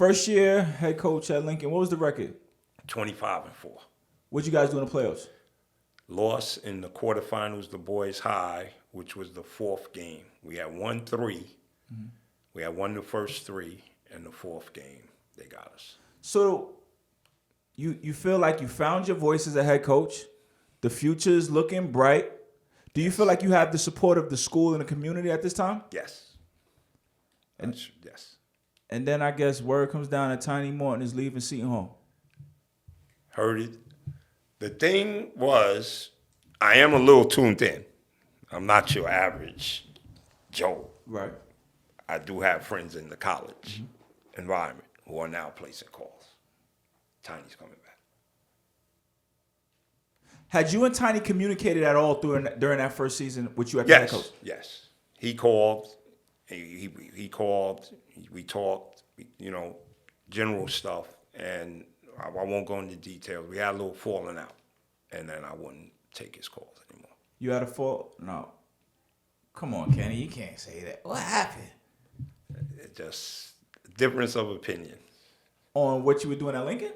first year head coach at Lincoln, what was the record? 25-4. What'd you guys do in the playoffs? Lost in the quarterfinals to Boys High, which was the fourth game. We had won 3. Mm-hmm. We had won the first 3, and the fourth game, they got us. So you feel like you found your voice as a head coach. The future is looking bright. Do you feel like you have the support of the school and the community at this time? Yes. Yes. And then I guess word comes down that Tiny Morton is leaving Seton Hall. Heard it. The thing was, I am a little tuned in. I'm not your average Joe. Right. I do have friends in the college environment who are now placing calls. Tiny's coming back. Had you and Tiny communicated at all during that first season with you at the head coach? Yes. He called. He called. We talked, general stuff. And I won't go into details. We had a little falling out. And then I wouldn't take his calls anymore. You had a fall? No. Come on, Kenny. You can't say that. What happened? It just difference of opinion. On what you were doing at Lincoln?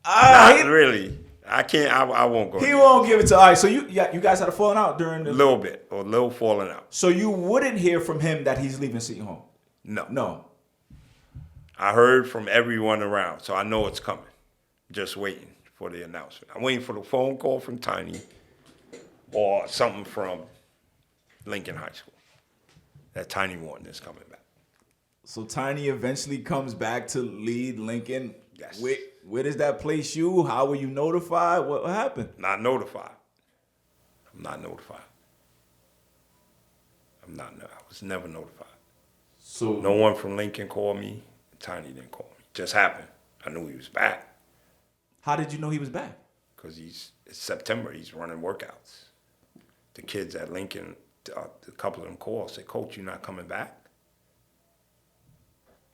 Not really. I can't. I won't go. He won't give it to. All right. So you guys had a falling out during the. A little falling out. So you wouldn't hear from him that he's leaving Seton Hall? No. I heard from everyone around, so I know it's coming. Just waiting for the announcement. I'm waiting for the phone call from Tiny or something from Lincoln High School that Tiny Morton is coming back. So Tiny eventually comes back to lead Lincoln. Yes. Where does that place you? How were you notified? What happened? Not notified. I'm not notified. I was never notified. So no one from Lincoln called me. Tiny didn't call me. Just happened. I knew he was back. How did you know he was back? Because it's September. He's running workouts. The kids at Lincoln, a couple of them called, said, "Coach, you not coming back?"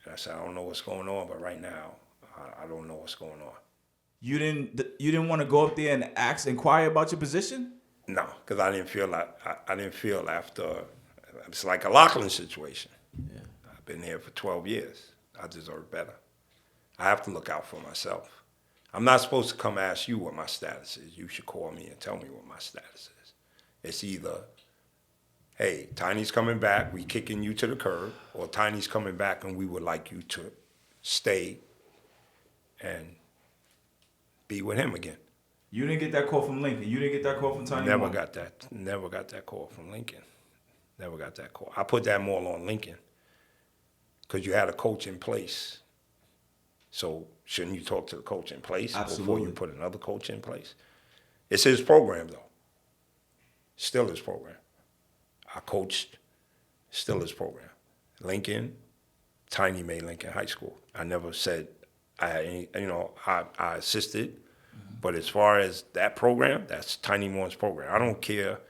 And I said, "I don't know what's going on, but right now, I don't know what's going on." You didn't want to go up there and inquire about your position? No, because I didn't feel after. It's like a Lachlan situation. Yeah. I've been here for 12 years. I deserve better. I have to look out for myself. I'm not supposed to come ask you what my status is. You should call me and tell me what my status is. It's either, hey, Tiny's coming back, we kicking you to the curb, or Tiny's coming back and we would like you to stay and be with him again. You didn't get that call from Lincoln. You didn't get that call from Tiny. Never got that call from Lincoln. Never got that call. I put that more on Lincoln because you had a coach in place. So shouldn't you talk to the coach in place before you put another coach in place? It's his program, though. Still his program. I coached, still his program. Lincoln, Tiny made Lincoln High School. I never said I had any, I assisted. But as far as that program, that's Tiny Morton's program. I don't care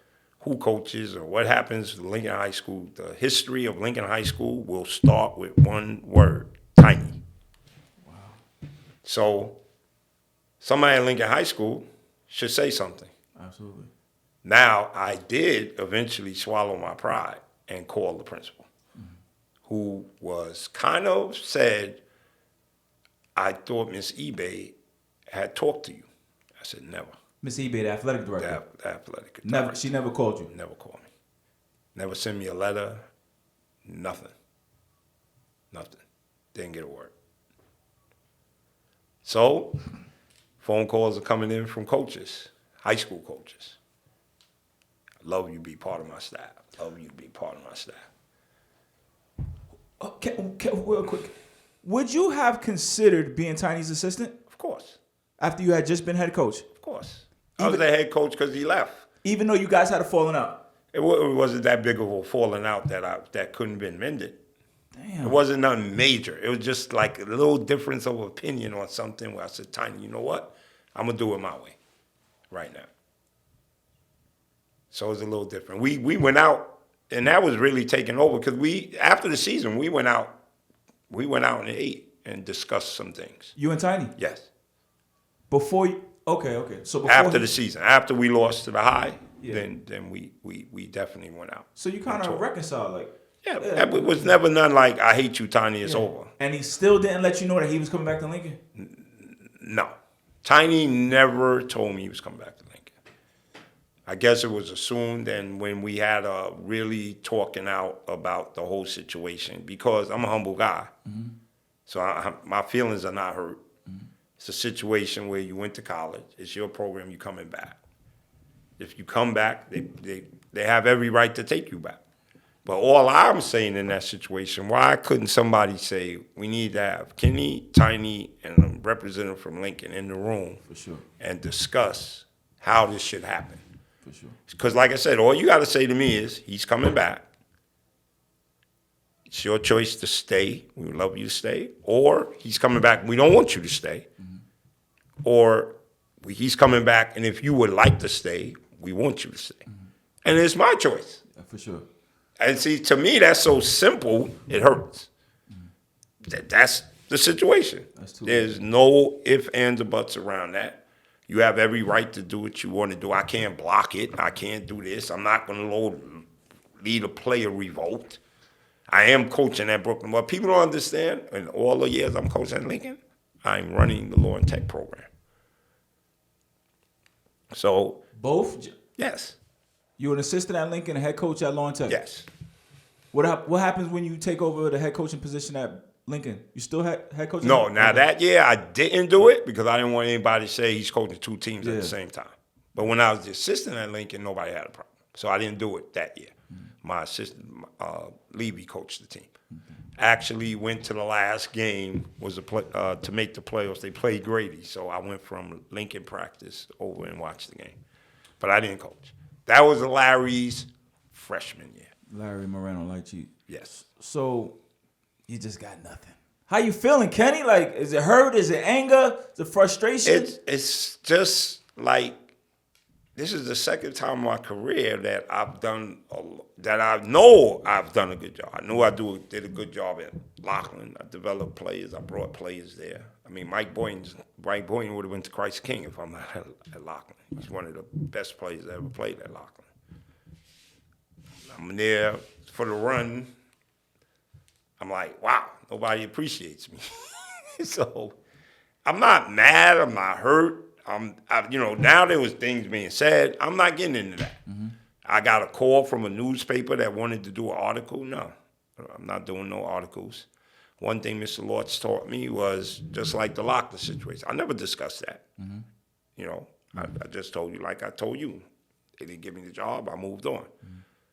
who coaches or what happens to Lincoln High School. The history of Lincoln High School will start with one word, Tiny. So somebody at Lincoln High School should say something. Absolutely. Now, I did eventually swallow my pride and call the principal, who was kind of said, "I thought Miss eBay had talked to you." I said, "Never." Miss eBay, the athletic director? The athletic director. Never. She never called you? Never called me. Never sent me a letter. Nothing. Didn't get a word. So, phone calls are coming in from coaches, high school coaches. "I'd love you to be part of my staff. Love you to be part of my staff." Okay, real quick. Would you have considered being Tiny's assistant? Of course. After you had just been head coach? Of course. I was the head coach because he left. Even though you guys had a falling out? It wasn't that big of a falling out that couldn't have been mended. Damn. It wasn't nothing major. It was just like a little difference of opinion on something where I said, "Tiny, you know what? I'm going to do it my way right now." So it was a little different. We went out, and that was really taking over because after the season, we went out and ate and discussed some things. You and Tiny? Yes. Before you, okay. So before after the season, after we lost to the High, Yeah. then we definitely went out. So you kind of reconciled, like? Yeah, it was never none like, I hate you, Tiny, it's over. And he still didn't let you know that he was coming back to Lincoln? No. Tiny never told me he was coming back to Lincoln. I guess it was assumed, and when we had a really talking out about the whole situation, because I'm a humble guy, so my feelings are not hurt. It's a situation where you went to college, it's your program, you coming back. If you come back, they have every right to take you back. But all I'm saying in that situation, why couldn't somebody say, we need to have Kenny, Tiny, and a representative from Lincoln in the room For sure. and discuss how this should happen? For sure. Because like I said, all you got to say to me is, he's coming back. It's your choice to stay. We would love you to stay. Or he's coming back. We don't want you to stay. Or he's coming back, and if you would like to stay, we want you to stay. And it's my choice. For sure. And see, to me, that's so simple, it hurts. That's the situation. There's no ifs, ands, or buts around that. You have every right to do what you want to do. I can't block it. I can't do this. I'm not going to lead a player revolt. I am coaching at Brooklyn. What people don't understand, in all the years I'm coaching at Lincoln, I'm running the Law and Tech program. So. Both? Yes. You're an assistant at Lincoln, a head coach at Law and Tech? Yes. What happens when you take over the head coaching position at Lincoln? You still head coach? No, now that year I didn't do it because I didn't want anybody to say he's coaching two teams at the same time. But when I was the assistant at Lincoln, nobody had a problem. So I didn't do it that year. My assistant, Levy, coached the team. Actually went to the last game, was to make the playoffs. They played Grady, so I went from Lincoln practice over and watched the game. But I didn't coach. That was Larry's freshman year. Larry Moreno, like you. Yes. So you just got nothing. How you feeling, Kenny? Like, is it hurt? Is it anger? Is it frustration? It's just like, this is the second time in my career that I've done that I know I've done a good job. I know did a good job at Lockland. I developed players. I brought players there. I mean, Mike Boynton would have went to Christ King if I'm not at Lockland. He's one of the best players that ever played at Lockland. I'm there for the run. I'm like, wow, nobody appreciates me. So I'm not mad. I'm not hurt. Now there was things being said. I'm not getting into that. I got a call from a newspaper that wanted to do an article. No, I'm not doing no articles. One thing Mr. Lortz taught me was just like the Locklear situation. I never discussed that. I just told you like I told you. They didn't give me the job. I moved on.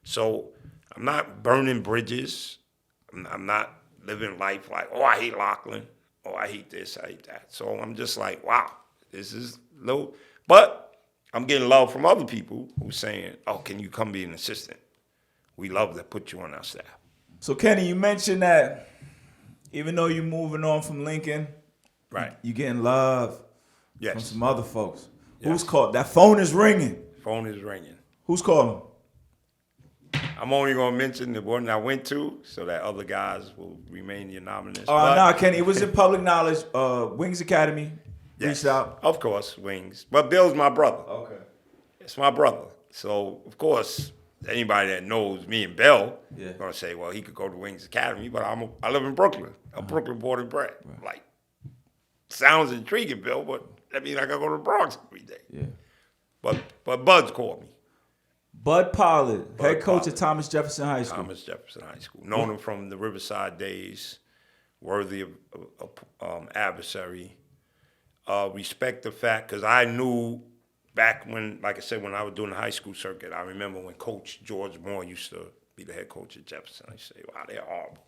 So I'm not burning bridges. I'm not living life like, oh, I hate Lockland. Oh, I hate this, I hate that. So I'm just like, wow, this is low. But I'm getting love from other people who's saying, oh, can you come be an assistant? We love to put you on our staff. So, Kenny, you mentioned that even though you're moving on from Lincoln, right, you're getting love yes. from some other folks. Yes. Who's called? That phone is ringing. Phone is ringing. Who's calling? I'm only going to mention the one I went to so that other guys will remain anonymous. No, Kenny, it was in public knowledge. Wings Academy reached out. Of course, Wings. But Bill's my brother. Okay. It's my brother. So, of course, anybody that knows me and Bill is going to say, well, he could go to Wings Academy, but I live in Brooklyn. I'm Brooklyn born and bred. Right. Like, sounds intriguing, Bill, but that means I got to go to the Bronx every day. Yeah. But Bud's called me. Bud Pollard, head coach at Thomas Jefferson High School. Thomas Jefferson High School. Known him from the Riverside days. Worthy of adversary. Respect the fact, because I knew back when, like I said, when I was doing the high school circuit, I remember when Coach George Moore used to be the head coach at Jefferson. I say, wow, they're horrible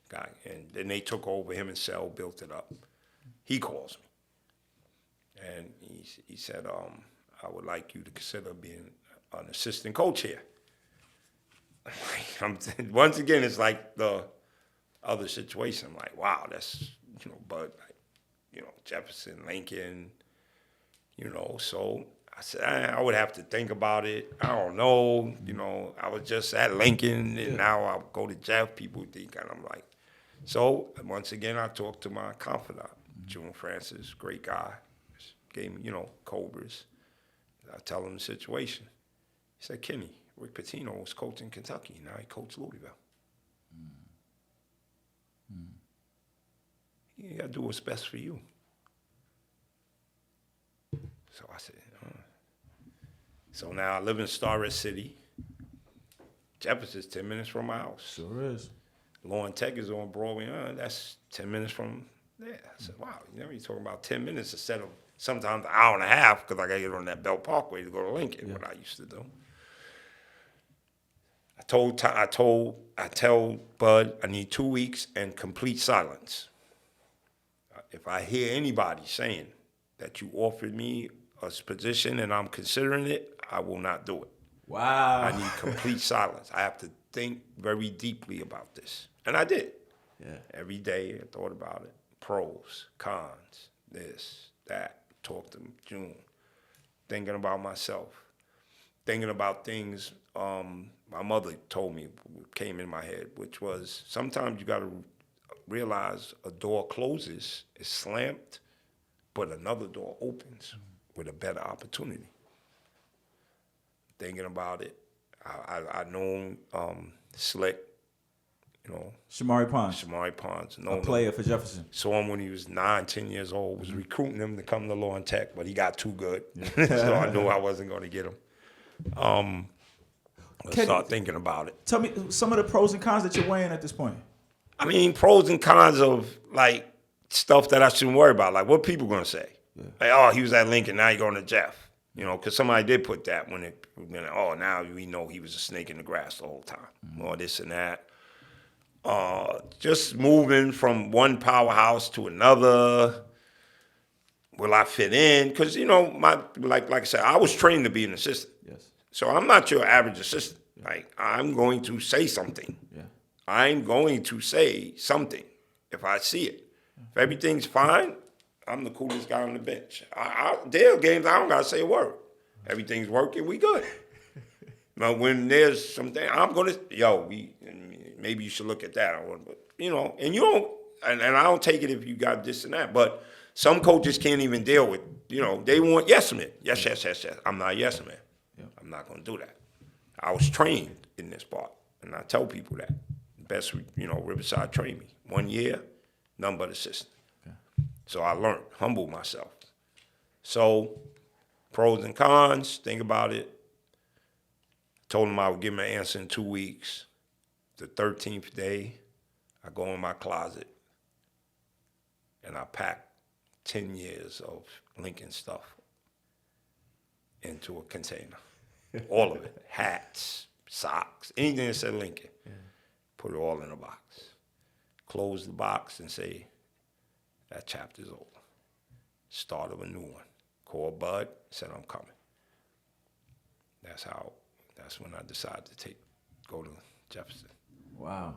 guy. And then they took over, him and Sel built it up. He calls me. And he said, I would like you to consider being an assistant coach here. Once again, it's like the other situation. I'm like, wow, that's, Bud, Jefferson, Lincoln, so I said, I would have to think about it. I don't know, I was just at Lincoln, and now I'll go to Jeff. People think, and I'm like, so once again, I talked to my confidant, June Francis, great guy, gave me, Cobras. I tell him the situation. He said, Kenny, Rick Pitino was coaching Kentucky. Now he coached Louisville. You got to do what's best for you. So I said, So now I live in Star City. Jefferson's 10 minutes from my house. Sure is. Lauren Tech is on Broadway. That's 10 minutes from there. I said, wow, you're talking about 10 minutes instead of sometimes an hour and a half because I got to get on that Belt Parkway to go to Lincoln, what I used to do. I tell Bud I need 2 weeks and complete silence. If I hear anybody saying that you offered me a position and I'm considering it, I will not do it. Wow. I need complete silence. I have to think very deeply about this. And I did. Yeah. Every day I thought about it. Pros, cons, this, that. Talked to June. Thinking about myself. Thinking about things my mother told me came in my head, which was sometimes you got to realize a door closes, it's slammed, but another door opens with a better opportunity. Thinking about it, I known Slick, Shamari Pons, a player for Jefferson. Saw him when he was 9, 10 years old, was recruiting him to come to Law and Tech, but he got too good. So I knew I wasn't going to get him. Start thinking about it. Tell me some of the pros and cons that you're weighing at this point. I mean, pros and cons of, like, stuff that I shouldn't worry about. Like, what people going to say? Yeah. Like, oh, he was at Lincoln, now you're going to Jeff. Because somebody did put that now we know he was a snake in the grass the whole time. Or this and that. Just moving from one powerhouse to another. Will I fit in? Because, like I said, I was trained to be an assistant. Yes. So I'm not your average assistant. Yeah. Like, I'm going to say something. Yeah. I'm going to say something if I see it. If everything's fine, I'm the coolest guy on the bench. There are games I don't got to say a word. Everything's working, we good. But when there's something, I'm going to, maybe you should look at that. And you don't, and I don't take it if you got this and that, but some coaches can't even deal with, they want yes men. Yes. I'm not a yes man. Yeah. I'm not going to do that. I was trained in this part, and I tell people that. Best, Riverside trained me. 1 year, none but assistant. Okay. So I learned, humbled myself. So, pros and cons, think about it. Told him I would give him an answer in 2 weeks. The 13th day, I go in my closet, and I pack 10 years of Lincoln stuff into a container. All of it. Hats, socks, anything that said Lincoln. Yeah. Put it all in a box. Close the box and say, that chapter's over. Start of a new one. Call Bud, said I'm coming. That's when I decided to go to Jefferson. Wow.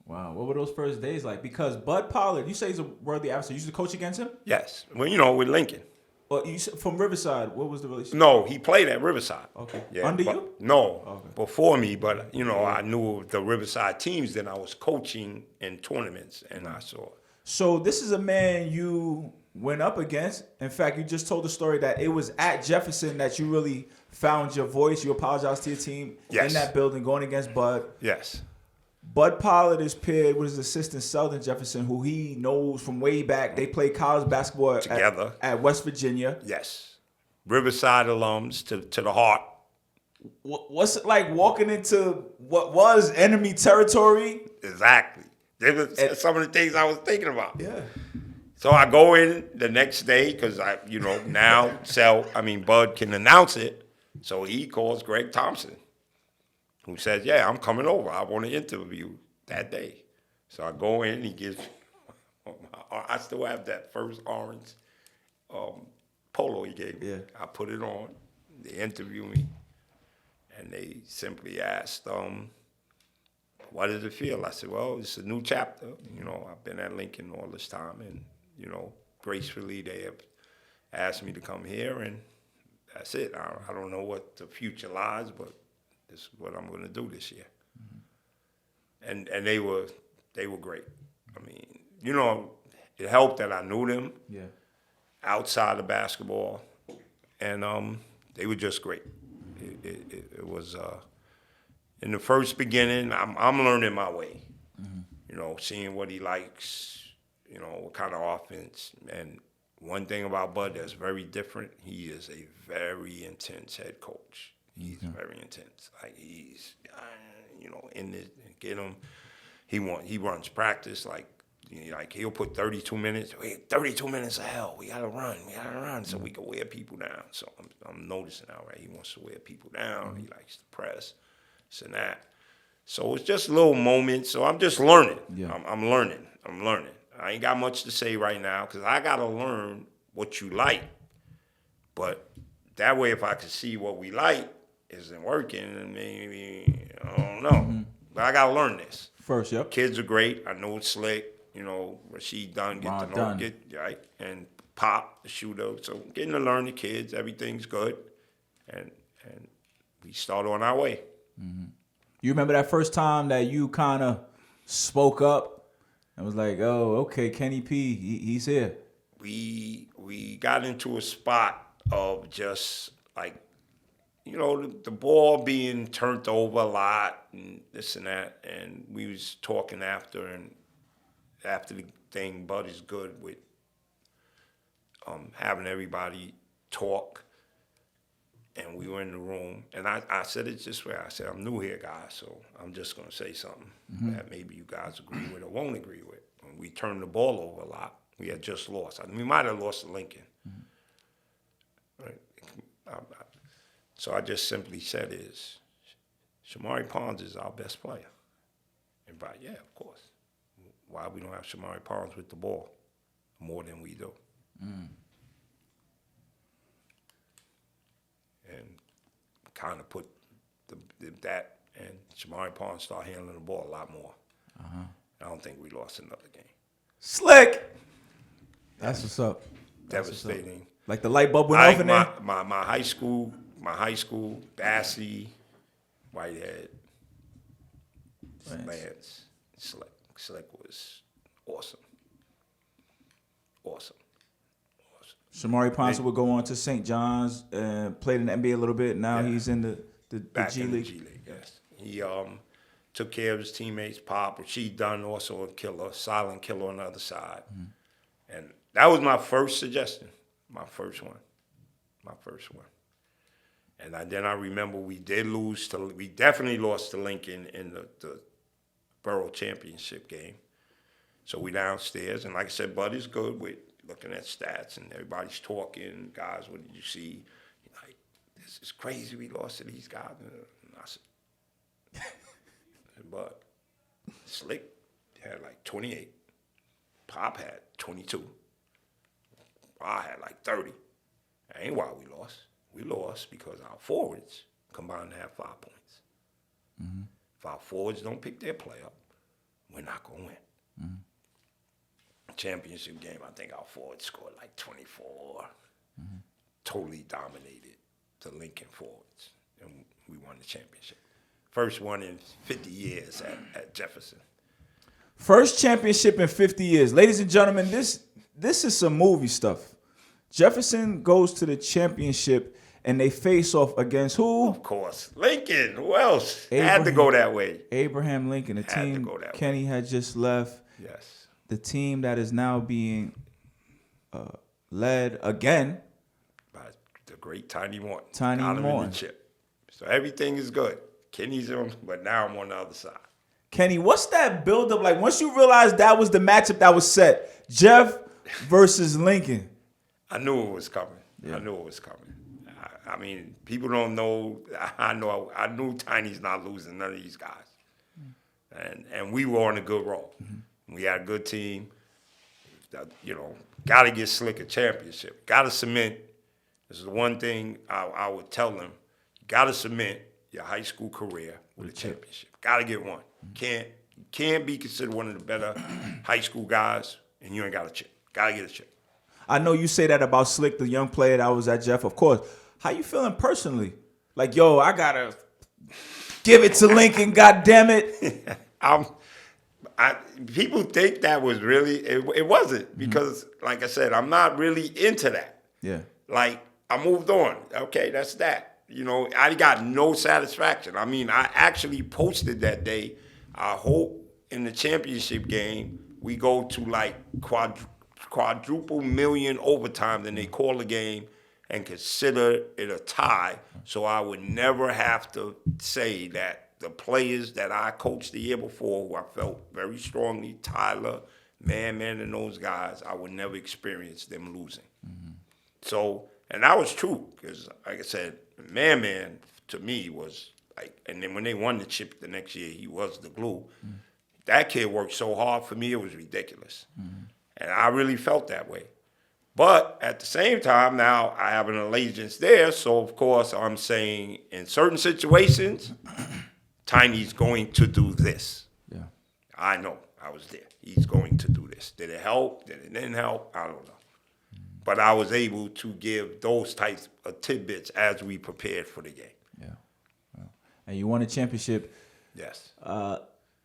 What were those first days like? Because Bud Pollard, you say he's a worthy adversary. You used to coach against him? Yes. Well, with Lincoln. Well, you from Riverside, what was the relationship? No, he played at Riverside. Okay. Yeah, Under you? No, okay. Before me, but, I knew the Riverside teams, then I was coaching in tournaments, and I saw it. So this is a man you went up against. In fact, you just told the story that it was at Jefferson that you really found your voice. You apologized to your team in that building going against Bud. Yes. Bud Pollard is paired with his assistant Sheldon Jefferson, who he knows from way back. They played college basketball together at West Virginia. Yes. Riverside alums to the heart. What's it like walking into what was enemy territory? Exactly. There was some of the things I was thinking about. Yeah. So I go in the next day because now Bud can announce it. So he calls Greg Thompson, who says, yeah, I'm coming over. I want to interview that day. So I go in, he gives, I still have that first orange polo he gave me. Yeah. I put it on. They interview me, and they simply asked, what does it feel? I said, well, it's a new chapter. I've been at Lincoln all this time, and, gracefully they have asked me to come here, and that's it. I don't know what the future lies, but this is what I'm going to do this year. Mm-hmm. And they were great. I mean, it helped that I knew them outside of basketball, and they were just great. It was in the first beginning. I'm learning my way. Mm-hmm. Seeing what he likes, what kind of offense. And one thing about Bud that's very different, he is a very intense head coach. He's very intense. Like he's, in this, get him. He runs practice like he'll put 32 minutes. Wait, 32 minutes of hell. We gotta run. So we can wear people down. So I'm noticing now, right? He wants to wear people down. He likes to press, this and that. So it's just little moments. So I'm just learning. Yeah. I'm learning. I ain't got much to say right now because I gotta learn what you like. But that way, if I could see what we like isn't working, then maybe I don't know. But I gotta learn this. First, yep. Kids are great. I know it's Slick. Rashid Dunn, right, and Pop, the shooter. So getting to learn the kids, everything's good, and we start on our way. Mm-hmm. You remember that first time that you kind of spoke up and was like, "Oh, okay, Kenny P, he's here." We got into a spot of just like, the ball being turned over a lot and this and that, and we was talking after the thing. Bud is good with having everybody talk, and we were in the room, and I said it this way. I said, I'm new here, guys, so I'm just going to say something that maybe you guys agree with or won't agree with. When we turned the ball over a lot, we had just lost. We might have lost to Lincoln. Right? So I just simply said Shamari Pons is our best player. Everybody, yeah, of course. Why we don't have Shamari Pons with the ball more than we do. And kind of put that, and Shamari Pons start handling the ball a lot more. I don't think we lost another game. Slick! That's what's up. Devastating. Like the light bulb went off in there? My high school, Bassey, Whitehead, Lance, Slick. Slick was awesome. Shamari Ponce would go on to St. John's and played in the NBA a little bit. Now he's in the G League. The G League, yes. He took care of his teammates. Pop, Rashid Dunn, also a killer, silent killer on the other side. And that was my first suggestion, my first one. And then I remember we definitely lost to Lincoln in the Borough Championship game. So we downstairs, and like I said, Buddy's good with looking at stats, and everybody's talking. Guys, what did you see? Like, this is crazy. We lost to these guys. And I said, Bud, Slick had like 28. Pop had 22. I had like 30. That ain't why we lost. We lost because our forwards combined to have 5 points. If our forwards don't pick their play up, we're not going to win. Championship game, I think our forwards scored like 24. Totally dominated the Lincoln forwards, and we won the championship. First one in 50 years at Jefferson. First championship in 50 years. Ladies and gentlemen, this is some movie stuff. Jefferson goes to the championship, and they face off against who? Of course, Lincoln. Who else? Had to go that way. Abraham Lincoln, the team Kenny had just left. Yes. The team that is now being led again by the great Tiny Morton. Tiny Morton. So everything is good. Kenny's on, but now I'm on the other side. Kenny, what's that buildup like? Once you realized that was the matchup that was set, Jeff versus Lincoln. I knew it was coming. Yeah. I mean, people don't know. I knew Tiny's not losing none of these guys, and we were on a good roll. We had a good team. Got to get Slick a championship. Got to cement. This is the one thing I would tell them. Got to cement your high school career with a championship. Got to get one. Can't be considered one of the better high school guys, and you ain't got a chip. Got to get a chip. I know you say that about Slick, the young player that was at Jeff, of course. How you feeling personally? Like, yo, I got to give it to Lincoln, goddammit. People think that was really, it wasn't, because, like I said, I'm not really into that. Yeah. Like, I moved on. Okay, that's that. I got no satisfaction. I mean, I actually posted that day, I hope in the championship game, we go to like quadruple million overtime, then they call the game and consider it a tie. So I would never have to say that the players that I coached the year before, who I felt very strongly, Tyler, Man, and those guys, I would never experience them losing. Mm-hmm. So, and that was true, because like I said, Man to me was like, and then when they won the chip the next year, he was the glue. Mm-hmm. That kid worked so hard for me, it was ridiculous. Mm-hmm. And I really felt that way. But at the same time, now I have an allegiance there, so of course I'm saying in certain situations, Tiny's going to do this. Yeah. I know, I was there. He's going to do this. Did it help? Did it didn't help? I don't know. But I was able to give those types of tidbits as we prepared for the game. Yeah. And you won a championship. Yes.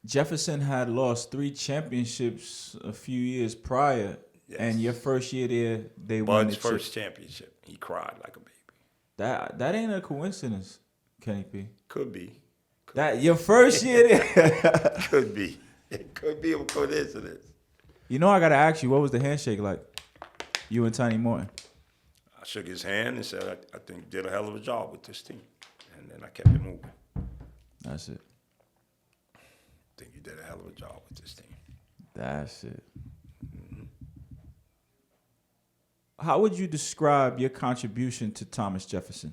Jefferson had lost 3 championships a few years prior. Yes. And your first year there, they won the first championship. He cried like a baby. That ain't a coincidence, Kenny P. Could be. Your first year there. Could be. It could be a coincidence. You know, I got to ask you, what was the handshake like? You and Tiny Morton. I shook his hand and said, I think you did a hell of a job with this team. And then I kept it moving. That's it. I think you did a hell of a job with this team. That's it. Mm-hmm. How would you describe your contribution to Thomas Jefferson?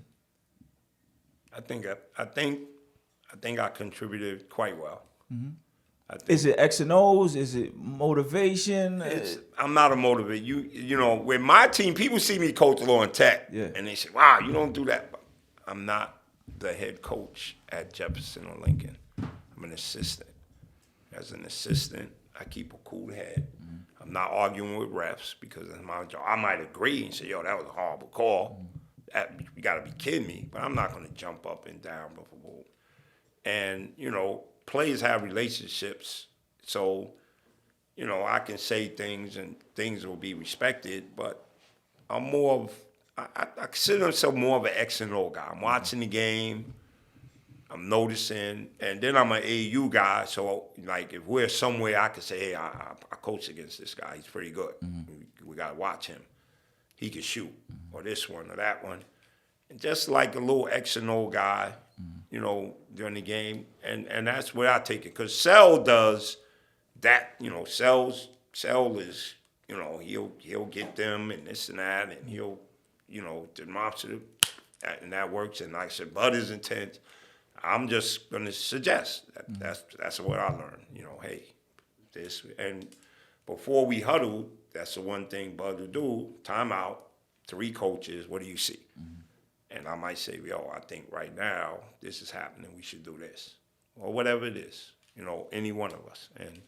I think I contributed quite well. Mm-hmm. Is it X and O's? Is it motivation? I'm not a motivator. You know, with my team, people see me coach Law and Tech, and they say, wow, you don't do that. But I'm not the head coach at Jefferson or Lincoln. I'm an assistant. As an assistant, I keep a cool head. Mm-hmm. I'm not arguing with refs because it's my job. I might agree and say, yo, that was a horrible call. Mm-hmm. You got to be kidding me. But I'm not going to jump up and down before. And, you know, players have relationships, so, you know, I can say things and things will be respected, but I'm more of, I consider myself more of an X and O guy. I'm watching the game, I'm noticing, and then I'm an AU guy, so, like, if we're somewhere, I can say, hey, I coach against this guy. He's pretty good. Mm-hmm. We got to watch him. He can shoot, or this one or that one. And just like a little X and O guy, you know, during the game, and that's where I take it. Because Sell does that, you know, Sell is, you know, he'll get them and this and that, and he'll, you know, demonstrative, and that works. And like I said, Bud is intense. I'm just going to suggest that's what I learned. You know, hey, this, and before we huddle, that's the one thing Bud will do, timeout, 3 coaches, what do you see? Mm-hmm. And I might say, yo, I think right now this is happening. We should do this. Or whatever it is, you know, any one of us. And,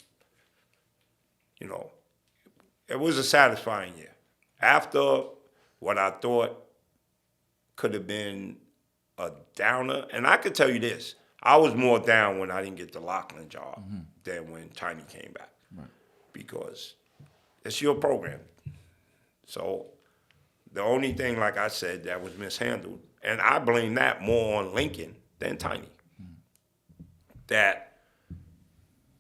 you know, it was a satisfying year. After what I thought could have been a downer, and I could tell you this, I was more down when I didn't get the Lockland job than when Tiny came back. Right. Because it's your program. So the only thing, like I said, that was mishandled, and I blame that more on Lincoln than Tiny. That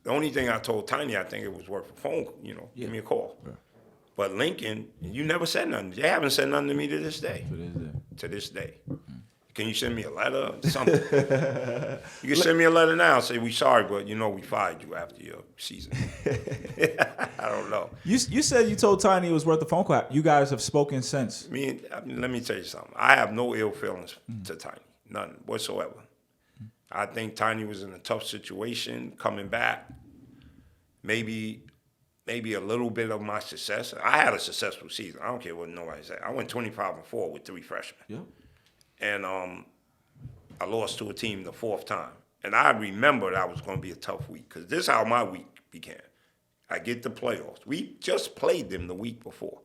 the only thing I told Tiny, I think it was worth a phone, you know, give me a call. Yeah. But Lincoln, you never said nothing. They haven't said nothing to me to this day. To this day. Can you send me a letter or something? You can send me a letter now and say, we sorry, but, you know, we fired you after your season. I don't know. You said you told Tiny it was worth a phone call. You guys have spoken since. Let me tell you something. I have no ill feelings to Tiny. None whatsoever. I think Tiny was in a tough situation coming back. Maybe a little bit of my success. I had a successful season. I don't care what nobody said. I went 25-4 with 3 freshmen. Yeah. And I lost to a team the 4th time. And I remember that was going to be a tough week because this is how my week began. I get the playoffs. We just played them the week before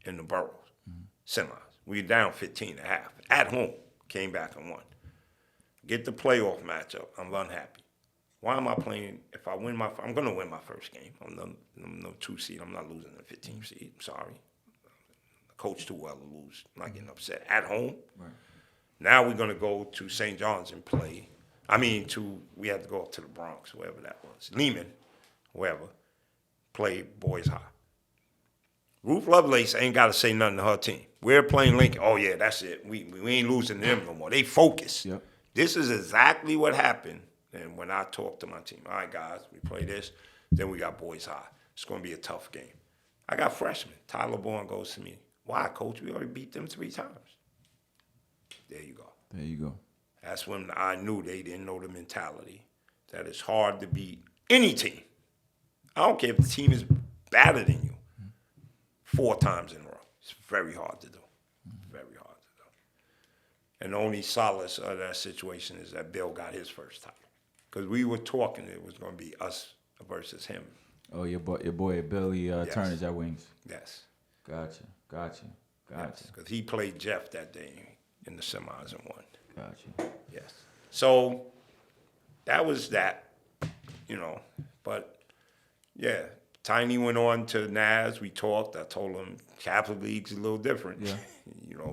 in the Boroughs, semis. We were down 15 at half. At home, came back and won. Get the playoff matchup. I'm unhappy. Why am I playing? If I win I'm going to win my first game. I'm no 2 seed. I'm not losing the 15 seed. I'm sorry. Coach too well to lose. I'm not getting upset. At home. Right. Now we're going to go to St. John's and play. We had to go up to the Bronx, wherever that was. Lehman, wherever. play boys high. Ruth Lovelace ain't got to say nothing to her team. We're playing Lincoln. Oh, yeah, that's it. We ain't losing them no more. They focus. Yep. This is exactly what happened. And when I talked to my team, all right, guys, we play this. Then we got boys high. It's going to be a tough game. I got freshmen. Tyler Bourne goes to me. Why, Coach? We already beat them 3 times. There you go. There you go. That's when I knew they didn't know the mentality that it's hard to beat any team. I don't care if the team is better than you 4 times in a row. It's very hard to do. Very hard to do. And the only solace of that situation is that Bill got his first title. Because we were talking it was going to be us versus him. Oh, your boy Billy Turner's at wings. Yes. Gotcha. Because he played Jeff that day in the semis and won. Gotcha. Yes. So that was that, But, yeah, Tiny went on to NAS. We talked. I told him Catholic League's a little different. Yeah.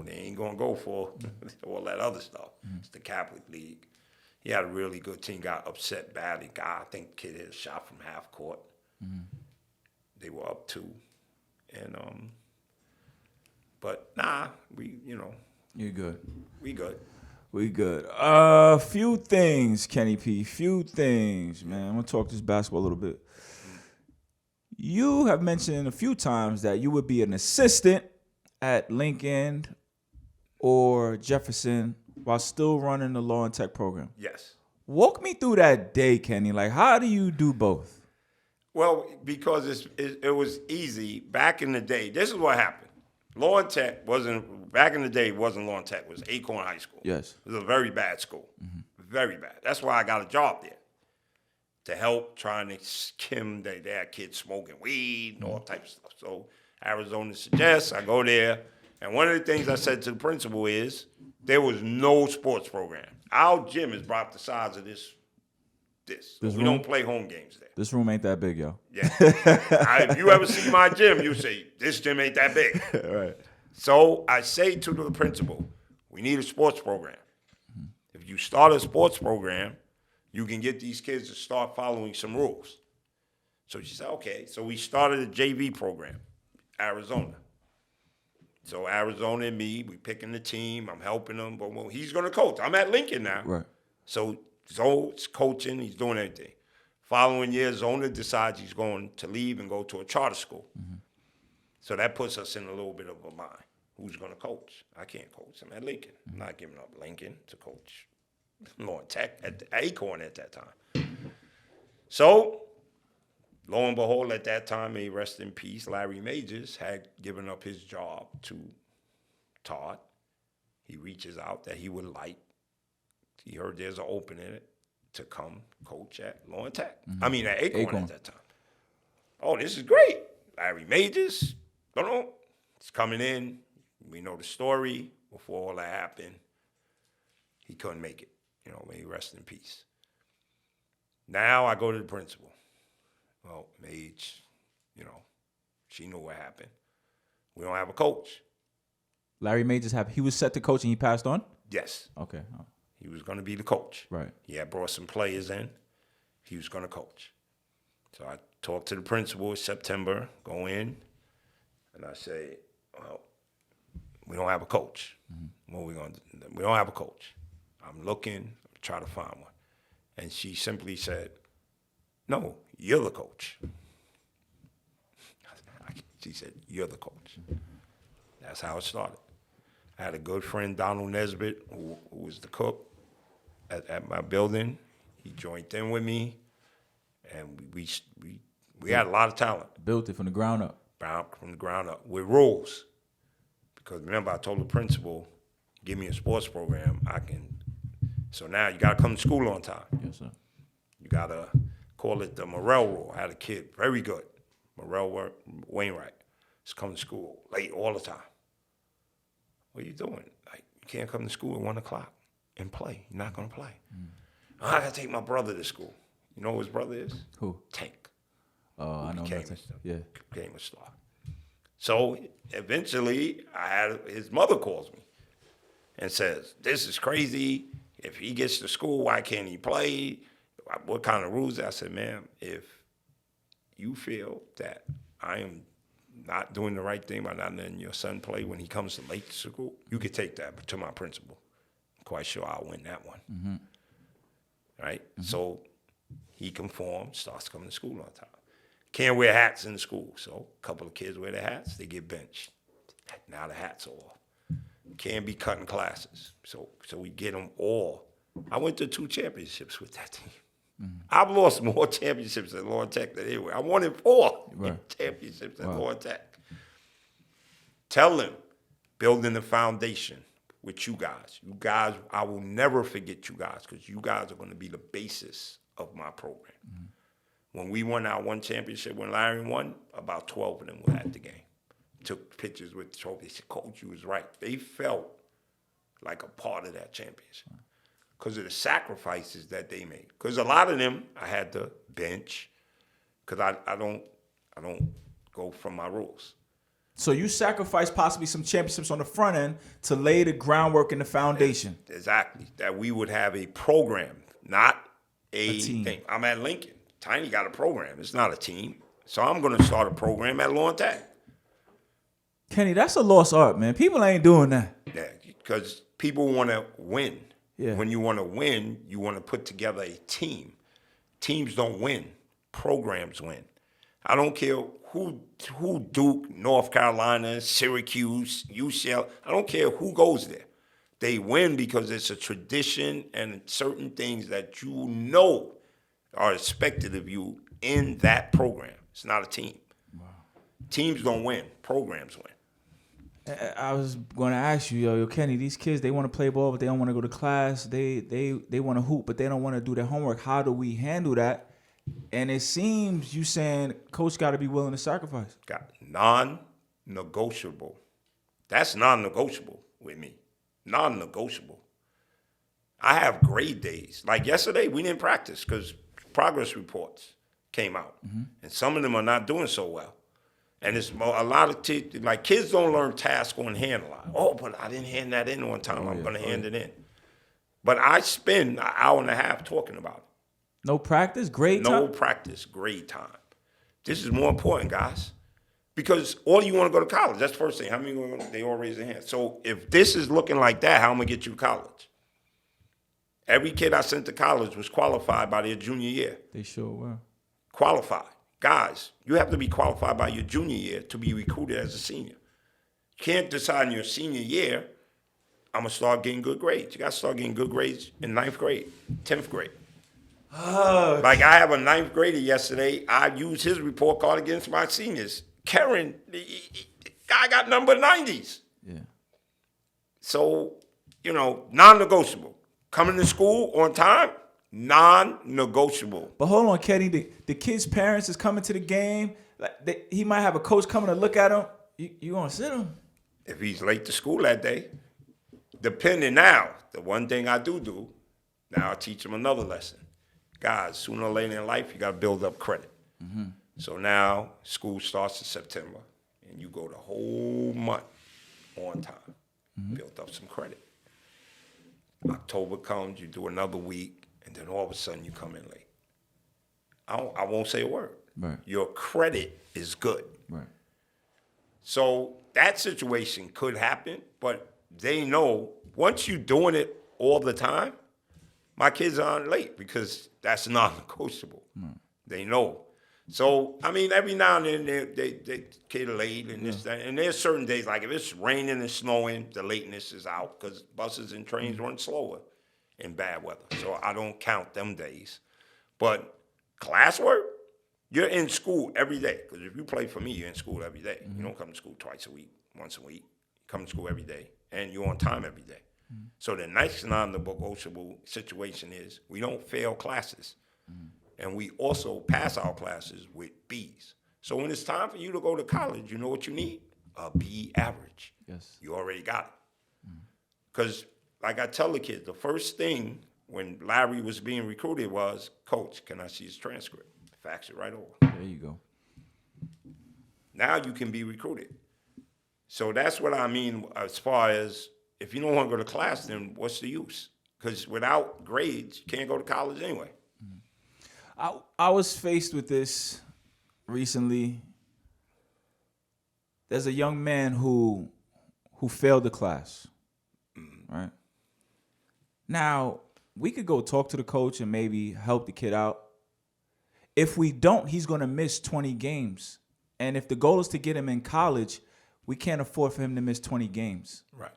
They ain't going to go for all that other stuff. It's the Catholic League. He had a really good team, got upset badly. I think the kid hit a shot from half court. They were up 2. And, but, You're good. We good. We good. Few things, Kenny P. Few things, man. I'm going to talk this basketball a little bit. You have mentioned a few times that you would be an assistant at Lincoln or Jefferson while still running the law and tech program. Yes. Walk me through that day, Kenny. Like, how do you do both? Well, because it was easy back in the day. This is what happened. Law and Tech back in the day, it wasn't Law and Tech. It was Acorn High School. Yes. It was a very bad school. Very bad. That's why I got a job there, to help trying to skim. They had kids smoking weed and all types of stuff. So Arizona suggests I go there. And one of the things I said to the principal is there was no sports program. Our gym is about the size of this. We don't play home games there. This room ain't that big, yo. Yeah. If you ever see my gym, you say, this gym ain't that big. Right. So I say to the principal, we need a sports program. If you start a sports program, you can get these kids to start following some rules. So she said, okay. So we started a JV program, Arizona. So Arizona and me, we picking the team. I'm helping them. But he's going to coach. I'm at Lincoln now. Right. So Zoe's coaching. He's doing everything. Following year, Zona decides he's going to leave and go to a charter school. So that puts us in a little bit of a bind. Who's going to coach? I can't coach. I'm at Lincoln. I'm not giving up Lincoln to coach Law and Tech at Acorn at that time. So, lo and behold, at that time, may rest in peace, Larry Majors had given up his job to Todd. He reaches out that he would like. He heard there's an opening to come coach at Law and Tech. I mean, at Acorn at that time. Oh, this is great. Larry Majors, it's coming in. We know the story. Before all that happened, he couldn't make it. May he rest in peace. Now I go to the principal. Well, Mage, she knew what happened. We don't have a coach. Larry Majors he was set to coach and he passed on? Yes. Okay. He was going to be the coach. Right. He had brought some players in. He was going to coach. So I talked to the principal in September, go in, and I say, well, we don't have a coach. What are we going to do? We don't have a coach. I'm looking, try to find one. And she simply said, no, you're the coach. She said, you're the coach. That's how it started. I had a good friend, Donald Nesbitt, who was the cook at my building. He joined in with me, and we had a lot of talent. Built it from the ground up. From the ground up with rules. Because remember, I told the principal, give me a sports program, I can. So now you got to come to school on time. Yes, sir. You got to call it the Morrell rule. I had a kid, very good, Morrell Wainwright. He's coming to school late all the time. What are you doing? Like, you can't come to school at 1 o'clock and play. You're not going to play. I got to take my brother to school. You know who his brother is? Who? Tank. Oh, I know. Became a star. So eventually, his mother calls me and says, this is crazy. If he gets to school, why can't he play? What kind of rules? I said, ma'am, if you feel that I am not doing the right thing by not letting your son play when he comes late to school, you could take that to my principal. I'm quite sure I'll win that one. Right? So he conforms, starts coming to school on time. Can't wear hats in the school. So a couple of kids wear their hats, they get benched. Now the hats are off. Can't be cutting classes. So we get them all. I went to 2 championships with that team. I've lost more championships at Lord Tech than anywhere. I won 4 championships at Lord Tech. Tell them, building the foundation with you guys. You guys, I will never forget you guys because you guys are going to be the basis of my program. When we won our 1 championship, when Larry won, about 12 of them were at the game. Took pictures with the trophy. They said, Coach, you was right. They felt like a part of that championship because of the sacrifices that they made. Because a lot of them I had to bench because I don't go from my rules. So you sacrificed possibly some championships on the front end to lay the groundwork in the foundation. Exactly. That we would have a program, not a team. thing. I'm at Lincoln. Tiny got a program. It's not a team. So I'm going to start a program at Lawrence Tech. Kenny, that's a lost art, man. People ain't doing that. Yeah, because people want to win. Yeah. When you want to win, you want to put together a team. Teams don't win. Programs win. I don't care who Duke, North Carolina, Syracuse, UCLA. I don't care who goes there. They win because it's a tradition and certain things that you know are expected of you in that program. It's not a team. Wow. Teams don't win. Programs win. I was going to ask you, yo, Kenny, these kids, they want to play ball, but they don't want to go to class. They want to hoop, but they don't want to do their homework. How do we handle that? And it seems you saying coach got to be willing to sacrifice. Got non-negotiable. That's non-negotiable with me. Non-negotiable. I have grade days. Like yesterday, we didn't practice because progress reports came out. And some of them are not doing so well. And it's a lot of kids don't learn task on hand a lot. Oh, but I didn't hand that in one time. I'm going to hand it in. But I spend an hour and a half talking about it. No practice, grade time? No practice, grade time. This is more important, guys. Because all you want to go to college. That's the first thing. How many they all raise their hand. So if this is looking like that, how am I going to get you to college? Every kid I sent to college was qualified by their junior year. They sure were. Qualified. Guys, you have to be qualified by your junior year to be recruited as a senior. You can't decide in your senior year, I'm going to start getting good grades. You got to start getting good grades in 9th grade, 10th grade. Like I have a 9th grader yesterday. I used his report card against my seniors. Karen, I got number 90s. Yeah. So, non-negotiable. Coming to school on time, non-negotiable. But hold on, Kenny. The kid's parents is coming to the game. Like he might have a coach coming to look at him. You gonna sit him? If he's late to school that day, depending now, the one thing I do, now I teach him another lesson. Guys, sooner or later in life, you got to build up credit. So now school starts in September, and you go the whole month on time. Built up some credit. October comes, you do another week, and then all of a sudden you come in late. I won't say a word. Right. Your credit is good. Right. So that situation could happen, but they know once you're doing it all the time, my kids aren't late because that's non-negotiable. They know. So, every now and then they kid late and this, that. And there's certain days, like if it's raining and snowing, the lateness is out because buses and trains run slower in bad weather. So I don't count them days. But classwork, you're in school every day. Because if you play for me, you're in school every day. You don't come to school twice a week, once a week. You come to school every day. And you're on time every day. So the next non-negotiable situation is we don't fail classes. And we also pass our classes with B's. So when it's time for you to go to college, you know what you need? A B average. Yes. You already got it. Because like I tell the kids, the first thing when Larry was being recruited was, Coach, can I see his transcript? Fax it right over. There you go. Now you can be recruited. So that's what I mean as far as if you don't want to go to class, then what's the use? Because without grades, you can't go to college anyway. I was faced with this recently. There's a young man who failed the class, right? Now, we could go talk to the coach and maybe help the kid out. If we don't, he's going to miss 20 games. And if the goal is to get him in college, we can't afford for him to miss 20 games. Right.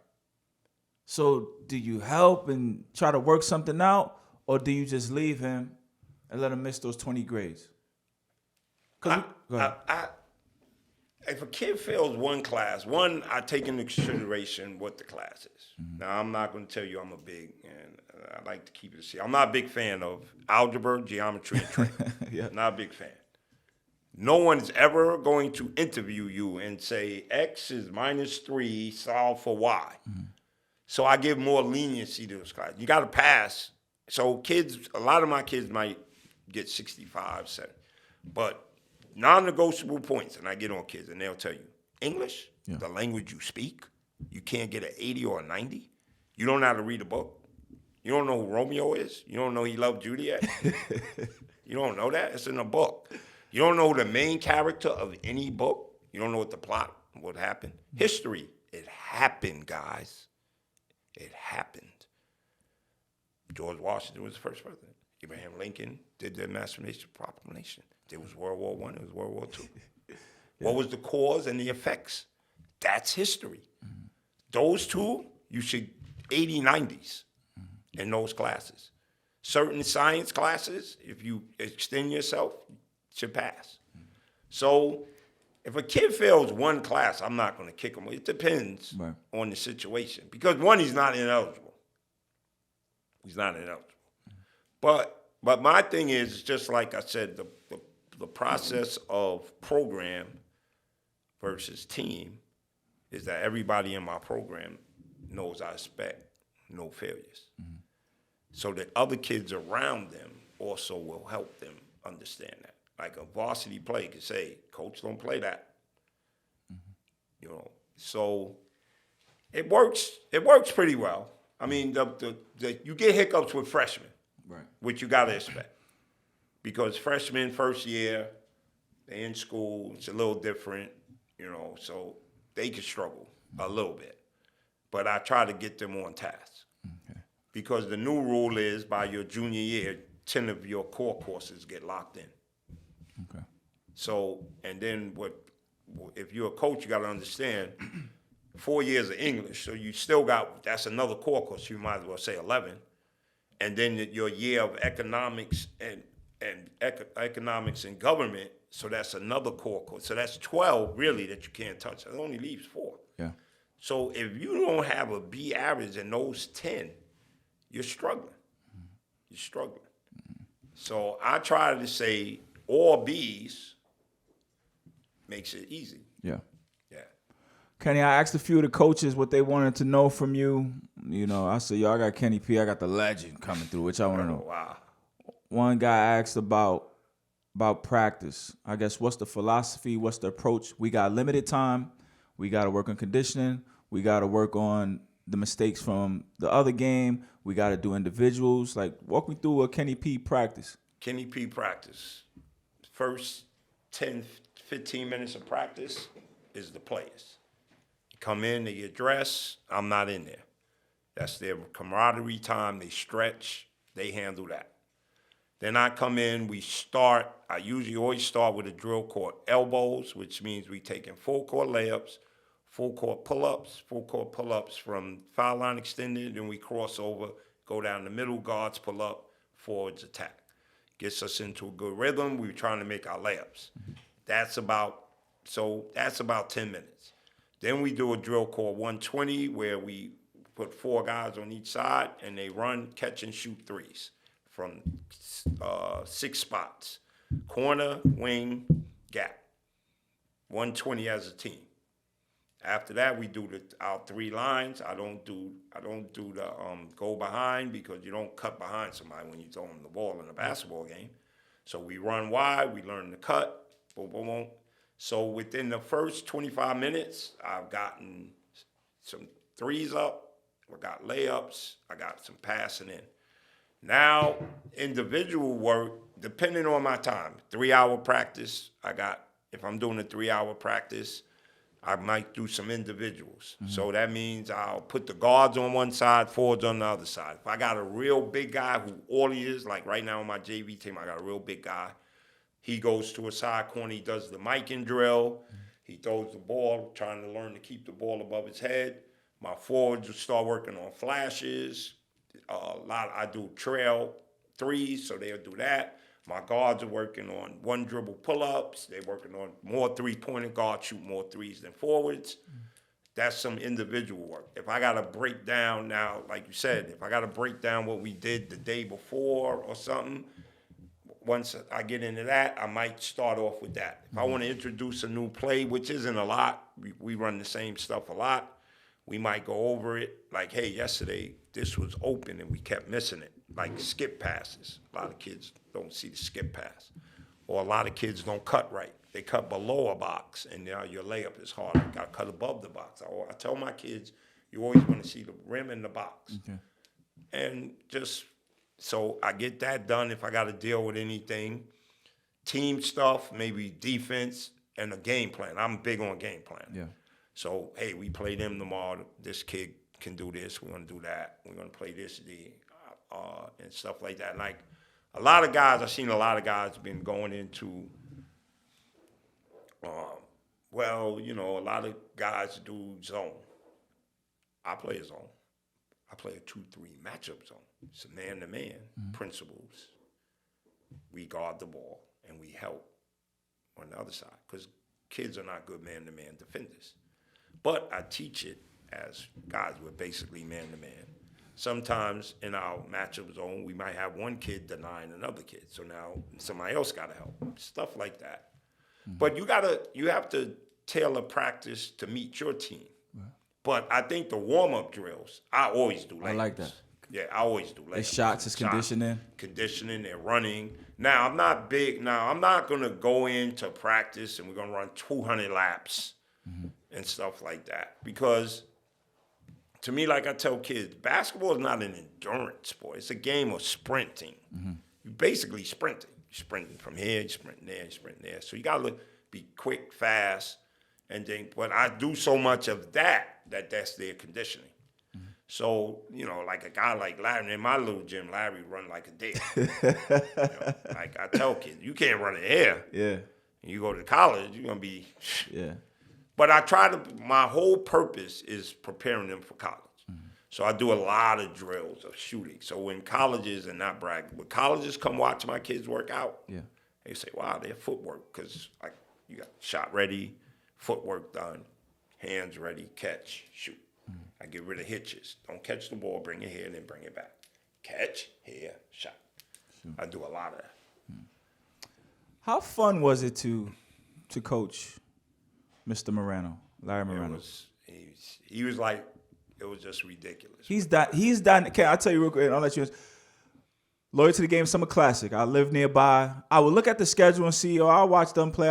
So do you help and try to work something out, or do you just leave him and let him miss those 20 grades? Go ahead. If a kid fails one class, I take into consideration what the class is. Mm-hmm. Now, I'm not going to tell you I'm a big, and I like to keep it simple. I'm not a big fan of algebra, geometry, and trig. Yeah. Not a big fan. No one's ever going to interview you and say, X is -3, solve for Y. Mm-hmm. So I give more leniency to those classes. You got to pass. So kids, a lot of my kids might get 65, 70. But non-negotiable points, and I get on kids, and they'll tell you, English, the language you speak, you can't get an 80 or a 90. You don't know how to read a book. You don't know who Romeo is. You don't know he loved Juliet. You don't know that. It's in a book. You don't know the main character of any book. You don't know what the plot, what happened. History, it happened, guys. It happened. George Washington was the first president. Abraham Lincoln did the Emancipation Proclamation. There was World War I, there was World War II. What was the cause and the effects? That's history. Mm-hmm. Those two, you should 80, 90s in those classes. Certain science classes, if you extend yourself, should pass. Mm-hmm. So if a kid fails one class, I'm not going to kick him. It depends on the situation. Because one, he's not ineligible. He's not ineligible. Mm-hmm. But my thing is, just like I said, the process of program versus team is that everybody in my program knows I expect no failures. Mm-hmm. So that other kids around them also will help them understand that. Like a varsity play could say, Coach, don't play that. Mm-hmm. You know, so it works pretty well. I mean, you get hiccups with freshmen, right, which you got to expect. Because freshmen, first year, they're in school, it's a little different, you know, so they can struggle a little bit. But I try to get them on task. Okay. Because the new rule is by your junior year, 10 of your core courses get locked in. Okay. So, and then if you're a coach, you got to understand 4 years of English, so you still got, that's another core course, you might as well say 11. And then your year of economics and economics and government, so that's another core course. So that's 12 really that you can't touch. It only leaves 4. Yeah. So if you don't have a B average in those 10, you're struggling. Mm-hmm. You're struggling. Mm-hmm. So I try to say all B's makes it easy. Yeah. Yeah. Kenny, I asked a few of the coaches what they wanted to know from you. You know, I said, yo, I got Kenny P. I got the legend coming through, which I want to know. Wow. One guy asked about practice. I guess what's the philosophy? What's the approach? We got limited time. We got to work on conditioning. We got to work on the mistakes from the other game. We got to do individuals. Like, walk me through a Kenny P practice. Kenny P practice. First 10, 15 minutes of practice is the players. They come in, they get dressed. I'm not in there. That's their camaraderie time. They stretch. They handle that. Then I come in, we start. I usually always start with a drill called elbows, which means we taking full court layups, full court pull-ups from foul line extended, then we cross over, go down the middle, guards pull up, forwards attack. Gets us into a good rhythm. We're trying to make our layups. That's about 10 minutes. Then we do a drill called 120 where we put 4 guys on each side and they run, catch, and shoot threes from 6 spots: corner, wing, gap. 120 as a team. After that, we do our 3 lines. I don't do the go behind because you don't cut behind somebody when you're throwing the ball in a basketball game. So we run wide. We learn to cut. Boom, boom, boom. So within the first 25 minutes, I've gotten some threes up. I got layups. I got some passing in. Now, individual work depending on my time, 3-hour practice, if I'm doing a 3-hour practice, I might do some individuals. So that means I'll put the guards on one side, forwards on the other side. If I got a real big guy who all he is, like right now on my JV team, I got a real big guy. He goes to a side corner, he does the miking drill, he throws the ball, trying to learn to keep the ball above his head. My forwards will start working on flashes. I do trail threes, so they'll do that. My guards are working on one dribble pull-ups. They're working on more three-pointer guards, shoot more threes than forwards. That's some individual work. If I got to break down now, like you said, if I got to break down what we did the day before or something, once I get into that, I might start off with that. If I want to introduce a new play, which isn't a lot, we run the same stuff a lot, we might go over it. Like, hey, yesterday this was open and we kept missing it. Like skip passes. A lot of kids don't see the skip pass. Or a lot of kids don't cut right. They cut below a box, and now your layup is hard. You got to cut above the box. I tell my kids, you always want to see the rim in the box. Okay. And just so I get that done if I got to deal with anything. Team stuff, maybe defense, and a game plan. I'm big on game plan. Yeah. So, hey, we play them tomorrow. This kid can do this. We're going to do that. We're going to play this, and stuff like that. Like, a lot of guys, I've seen a lot of guys been going into, a lot of guys do zone. I play a zone. I play a 2-3 matchup zone. It's a man-to-man principles. We guard the ball, and we help on the other side because kids are not good man-to-man defenders. But I teach it as guys, we're basically man-to-man. Sometimes in our matchup zone, we might have one kid denying another kid. So now somebody else got to help. Stuff like that. But you have to tailor practice to meet your team. Right. But I think the warm-up drills, I always do. I like that. Yeah, I always do. The shots is conditioning. Conditioning, they're running. Now, I'm not big. Now, I'm not going to go into practice and we're going to run 200 laps and stuff like that. Because to me, like I tell kids, basketball is not an endurance sport. It's a game of sprinting. You're basically sprinting. You're sprinting from here, you're sprinting there, you're sprinting there. So you got to be quick, fast, and then. But I do so much of that's their conditioning. So, like a guy like Larry, in my little gym, Larry run like a deer. Like I tell kids, you can't run in here. Yeah. And you go to college, you're going to be. Yeah. But my whole purpose is preparing them for college. So I do a lot of drills of shooting. So when colleges, and not bragging, when colleges come watch my kids work out, they say, wow, their footwork, because like you got shot ready, footwork done, hands ready, catch, shoot. I get rid of hitches. Don't catch the ball, bring it here, and then bring it back. Catch, here, shot. I do a lot of that. How fun was it to coach Mr. Moreno, Larry Moreno? He was like, it was just ridiculous. He's done. Okay, I'll tell you real quick, and I'll let you. Loyal to the Game Summer Classic. I live nearby. I would look at the schedule and see, I'll watch them play.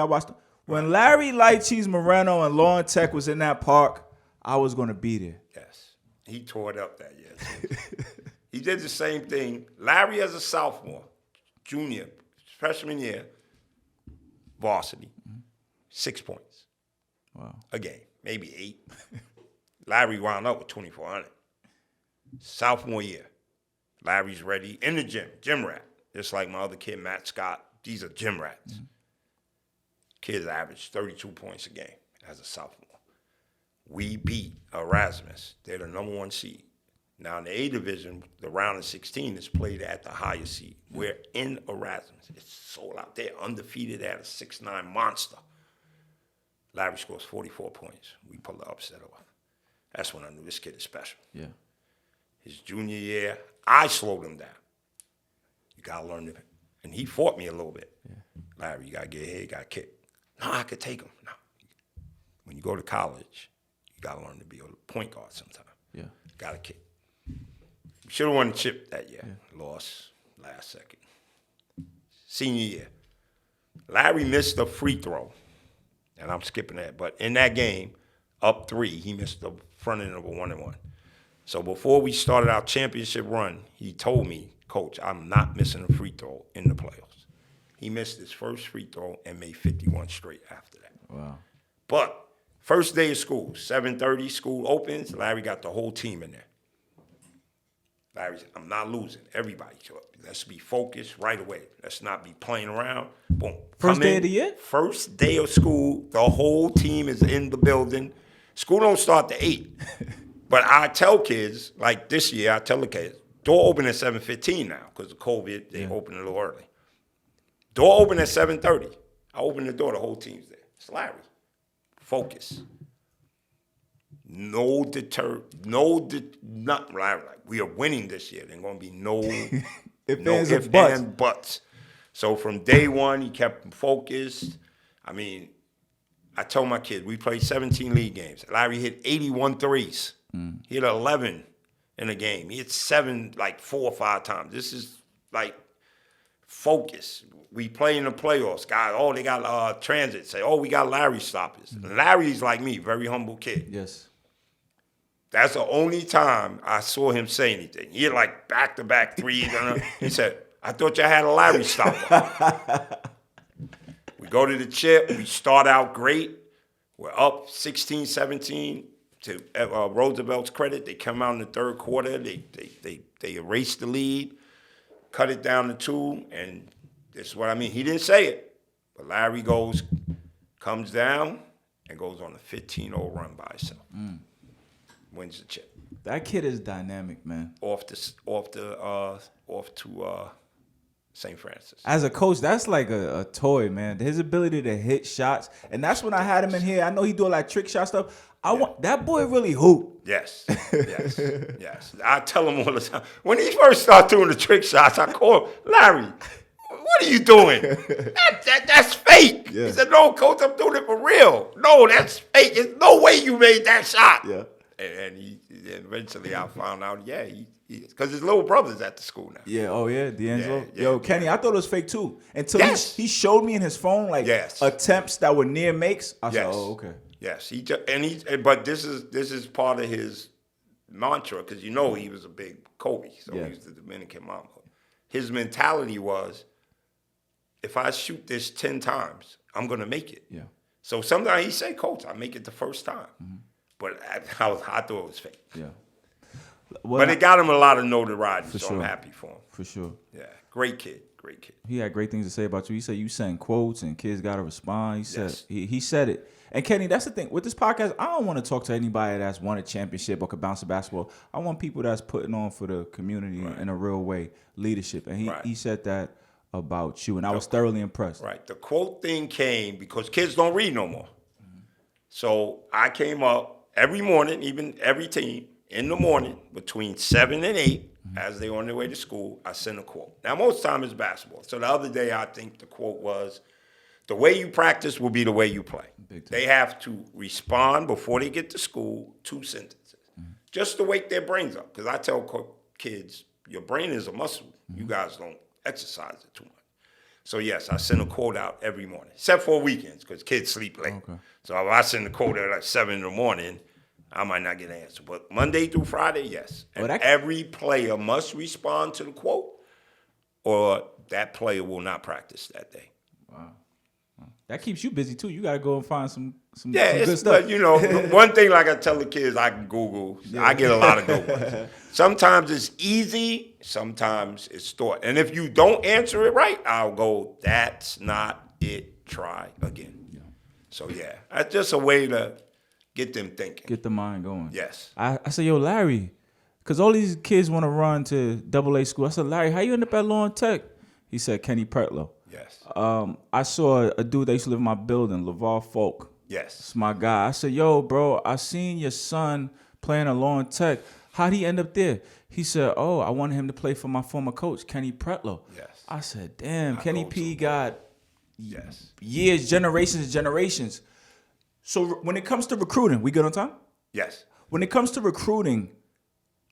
When Larry Light Cheese Moreno and Lauren Tech was in that park, I was going to be there. Yes. He tore it up that year, too. He did the same thing. Larry as a sophomore, junior, freshman year, varsity, 6 points. Wow. A game, maybe 8. Larry wound up with 2,400. Sophomore year, Larry's ready in the gym rat. Just like my other kid, Matt Scott. These are gym rats. Kids average 32 points a game as a sophomore. We beat Erasmus. They're the number 1 seed. Now, in the A division, the round of 16 is played at the highest seed. We're in Erasmus. It's sold out there, undefeated at a 6'9" monster. Larry scores 44 points. We pull the upset off. That's when I knew this kid is special. Yeah. His junior year, I slowed him down. You got to learn to. And he fought me a little bit. Yeah. Larry, you got to get here, you got to kick. No, I could take him. No. When you go to college, you got to learn to be a point guard sometime. Yeah. Got to kick. We should have won the chip that year. Yeah. Lost last second. Senior year. Larry missed a free throw. And I'm skipping that. But in that game, up 3, he missed the front end of a 1-and-1. So before we started our championship run, he told me, Coach, I'm not missing a free throw in the playoffs. He missed his first free throw and made 51 straight after that. Wow. But first day of school, 7:30, school opens. Larry got the whole team in there. Larry said, I'm not losing. Everybody, let's be focused right away. Let's not be playing around. Boom. First day of the year? First day of school, the whole team is in the building. School don't start to 8. But I tell kids, like this year, I tell the kids, door open at 7:15 now because of COVID. They open a little early. Door open at 7:30. I open the door, the whole team's there. It's Larry. Focus. Not Larry. Like, we are winning this year. There's going to be no ifs, and buts. So from day one, he kept them focused. I mean, I told my kids, we played 17 league games. Larry hit 81 threes. He hit 11 in a game. He hit 7 like 4 or 5 times. This is like focus. We play in the playoffs. Guys, they got transit. Say, we got Larry stoppers. Larry's like me, very humble kid. Yes. That's the only time I saw him say anything. He had like back-to-back threes. He said, I thought you had a Larry stopper. We go to the chip. We start out great. We're up 16-17. To Roosevelt's credit, they come out in the third quarter. They erase the lead, cut it down to 2, and this is what I mean. He didn't say it, but Larry comes down, and goes on a 15-0 run by himself. Wins the chip. That kid is dynamic, man. Off to St. Francis. As a coach, that's like a toy, man. His ability to hit shots, and that's when I had him in here. I know he do like trick shot stuff. I want that boy really hoop. Yes. I tell him all the time. When he first started doing the trick shots, I call him, Larry, what are you doing? That's fake. Yeah. He said, no, coach, I'm doing it for real. No, that's fake. There's no way you made that shot. Yeah. And eventually I found out, because his little brother's at the school now. Yeah, D'Angelo. Yo, Kenny, I thought it was fake too. Until he showed me in his phone like attempts that were near makes. I said, oh, okay. Yes, but this is part of his mantra, because he was a big Kobe, so he was the Dominican Mamba. His mentality was, if I shoot this 10 times, I'm gonna make it. Yeah. So sometimes he said, Coach, I make it the first time. Mm-hmm. But I thought it was fake. Yeah. Well, but it got him a lot of notoriety, so I'm happy for him. For sure. Yeah. Great kid. He had great things to say about you. He said you send quotes and kids got to respond. He said he said it. And Kenny, that's the thing. With this podcast, I don't want to talk to anybody that's won a championship or could bounce a basketball. I want people that's putting on for the community in a real way, leadership. And he said that about you, and I was thoroughly impressed. Right. The quote thing came because kids don't read no more. Mm-hmm. So I came up every morning, even every team, in the morning between 7 and 8, as they're on their way to school, I send a quote. Now, most time it's basketball. So the other day, I think the quote was, the way you practice will be the way you play. They have to respond before they get to school, 2 sentences, just to wake their brains up. Because I tell kids, your brain is a muscle. You guys don't exercise it too much. So, yes, I send a quote out every morning, except for weekends, because kids sleep late. Okay. So if I send a quote at like 7 in the morning, I might not get an answer. But Monday through Friday, yes. And every player must respond to the quote, or that player will not practice that day. Wow. That keeps you busy, too. You got to go and find some good stuff. But, one thing like I tell the kids, I can Google. Yeah. I get a lot of good ones. Sometimes it's easy. Sometimes it's thought. And if you don't answer it right, I'll go, that's not it. Try again. Yeah. So, that's just a way to get them thinking. Get the mind going. Yes. I said, yo, Larry, because all these kids want to run to AA school. I said, Larry, how you end up at Lawn Tech? He said, Kenny Pretlow. Yes. I saw a dude that used to live in my building, LeVar Folk. Yes. It's my guy. I said, yo, bro, I seen your son playing at Lawn Tech. How'd he end up there? He said, I wanted him to play for my former coach, Kenny Pretlow. Yes. I said, damn, Kenny P got years, generations. So when it comes to recruiting, we good on time? Yes. When it comes to recruiting,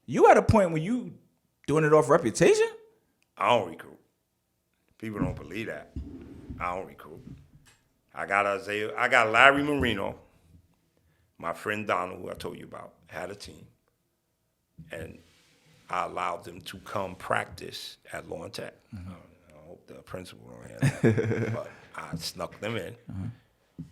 you at a point when you doing it off reputation? I don't recruit. People don't believe that. I don't recruit. I got Larry Marino, my friend Donald, who I told you about, had a team. And I allowed them to come practice at Lawn Tech. Mm-hmm. I hope the principal don't have that. But I snuck them in,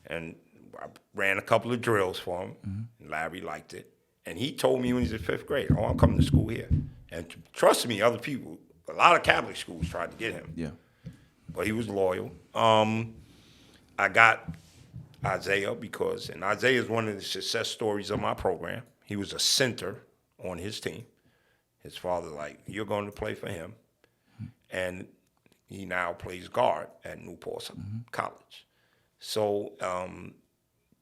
and I ran a couple of drills for him. Larry liked it. And he told me when he was in 5th grade, oh, I'm coming to school here. And trust me, other people, a lot of Catholic schools tried to get him. Yeah. But he was loyal. I got Isaiah and Isaiah is one of the success stories of my program. He was a center on his team. His father like, you're going to play for him. And he now plays guard at Newport College. So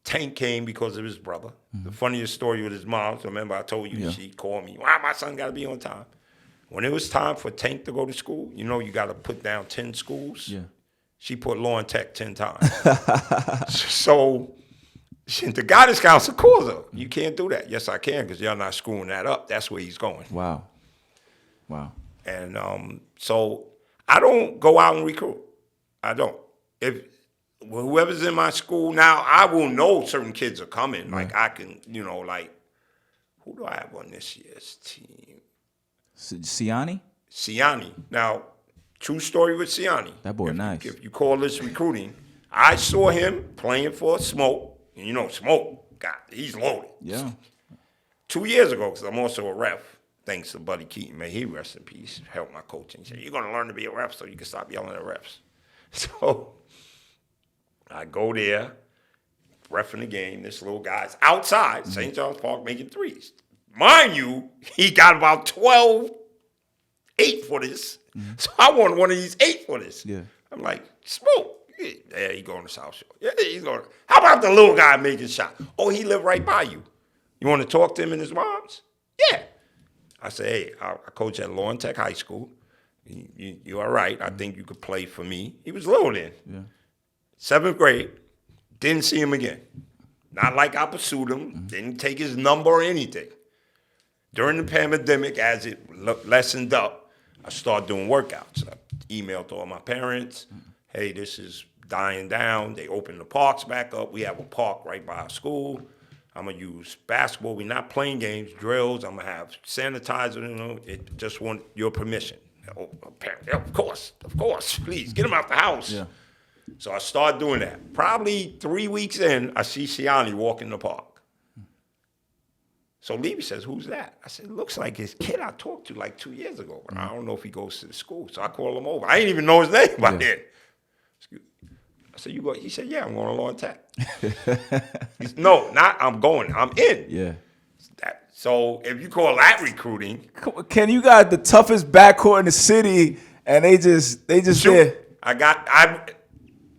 Tank came because of his brother. The funniest story with his mom, so remember I told you, she called me, why my son got to be on time? When it was time for Tank to go to school, you know you got to put down 10 schools. Yeah. She put Law and Tech 10 times. So the guidance counselor calls her. You can't do that. Yes, I can, because y'all not screwing that up. That's where he's going. Wow. And so I don't go out and recruit. I don't. If whoever's in my school now, I will know certain kids are coming. Right. Like I can, like, who do I have on this year's team? Siani? Siani. Now, true story with Siani. That boy nice. If you call this recruiting, I saw him playing for Smoke. And Smoke, God, he's loaded. Yeah. 2 years ago, because I'm also a ref, thanks to Buddy Keaton, may he rest in peace, helped my coaching. He said, you're going to learn to be a ref so you can stop yelling at refs. So I go there, reffing the game. This little guy's outside St. John's Park making threes. Mind you, he got about 12 8-footers. So I want one of these 8-footers. Yeah. I'm like, Smoke. Yeah, he going to South Shore. Yeah, he's going. How about the little guy making shots? Oh, he lived right by you. You want to talk to him and his moms? Yeah. I say, hey, I coach at Law and Tech High School. You all right? I think you could play for me. He was little then. Yeah. 7th grade, didn't see him again. Not like I pursued him, didn't take his number or anything. During the pandemic, as it lessened up, I started doing workouts. I emailed all my parents, hey, this is dying down. They opened the parks back up. We have a park right by our school. I'm going to use basketball. We're not playing games, drills. I'm going to have sanitizer, It just want your permission. Oh, of course, please, get him out the house. Yeah. So I started doing that. Probably 3 weeks in, I see Siani walking the park. So Levy says, who's that? I said, looks like his kid I talked to like 2 years ago, but I don't know if he goes to the school. So I call him over. I didn't even know his name by then. I said, you go? He said, yeah, I'm going to Law and Tech. He said, no, not I'm going. I'm in. Yeah. So if you call that recruiting. Ken, you got the toughest backcourt in the city, and they just there.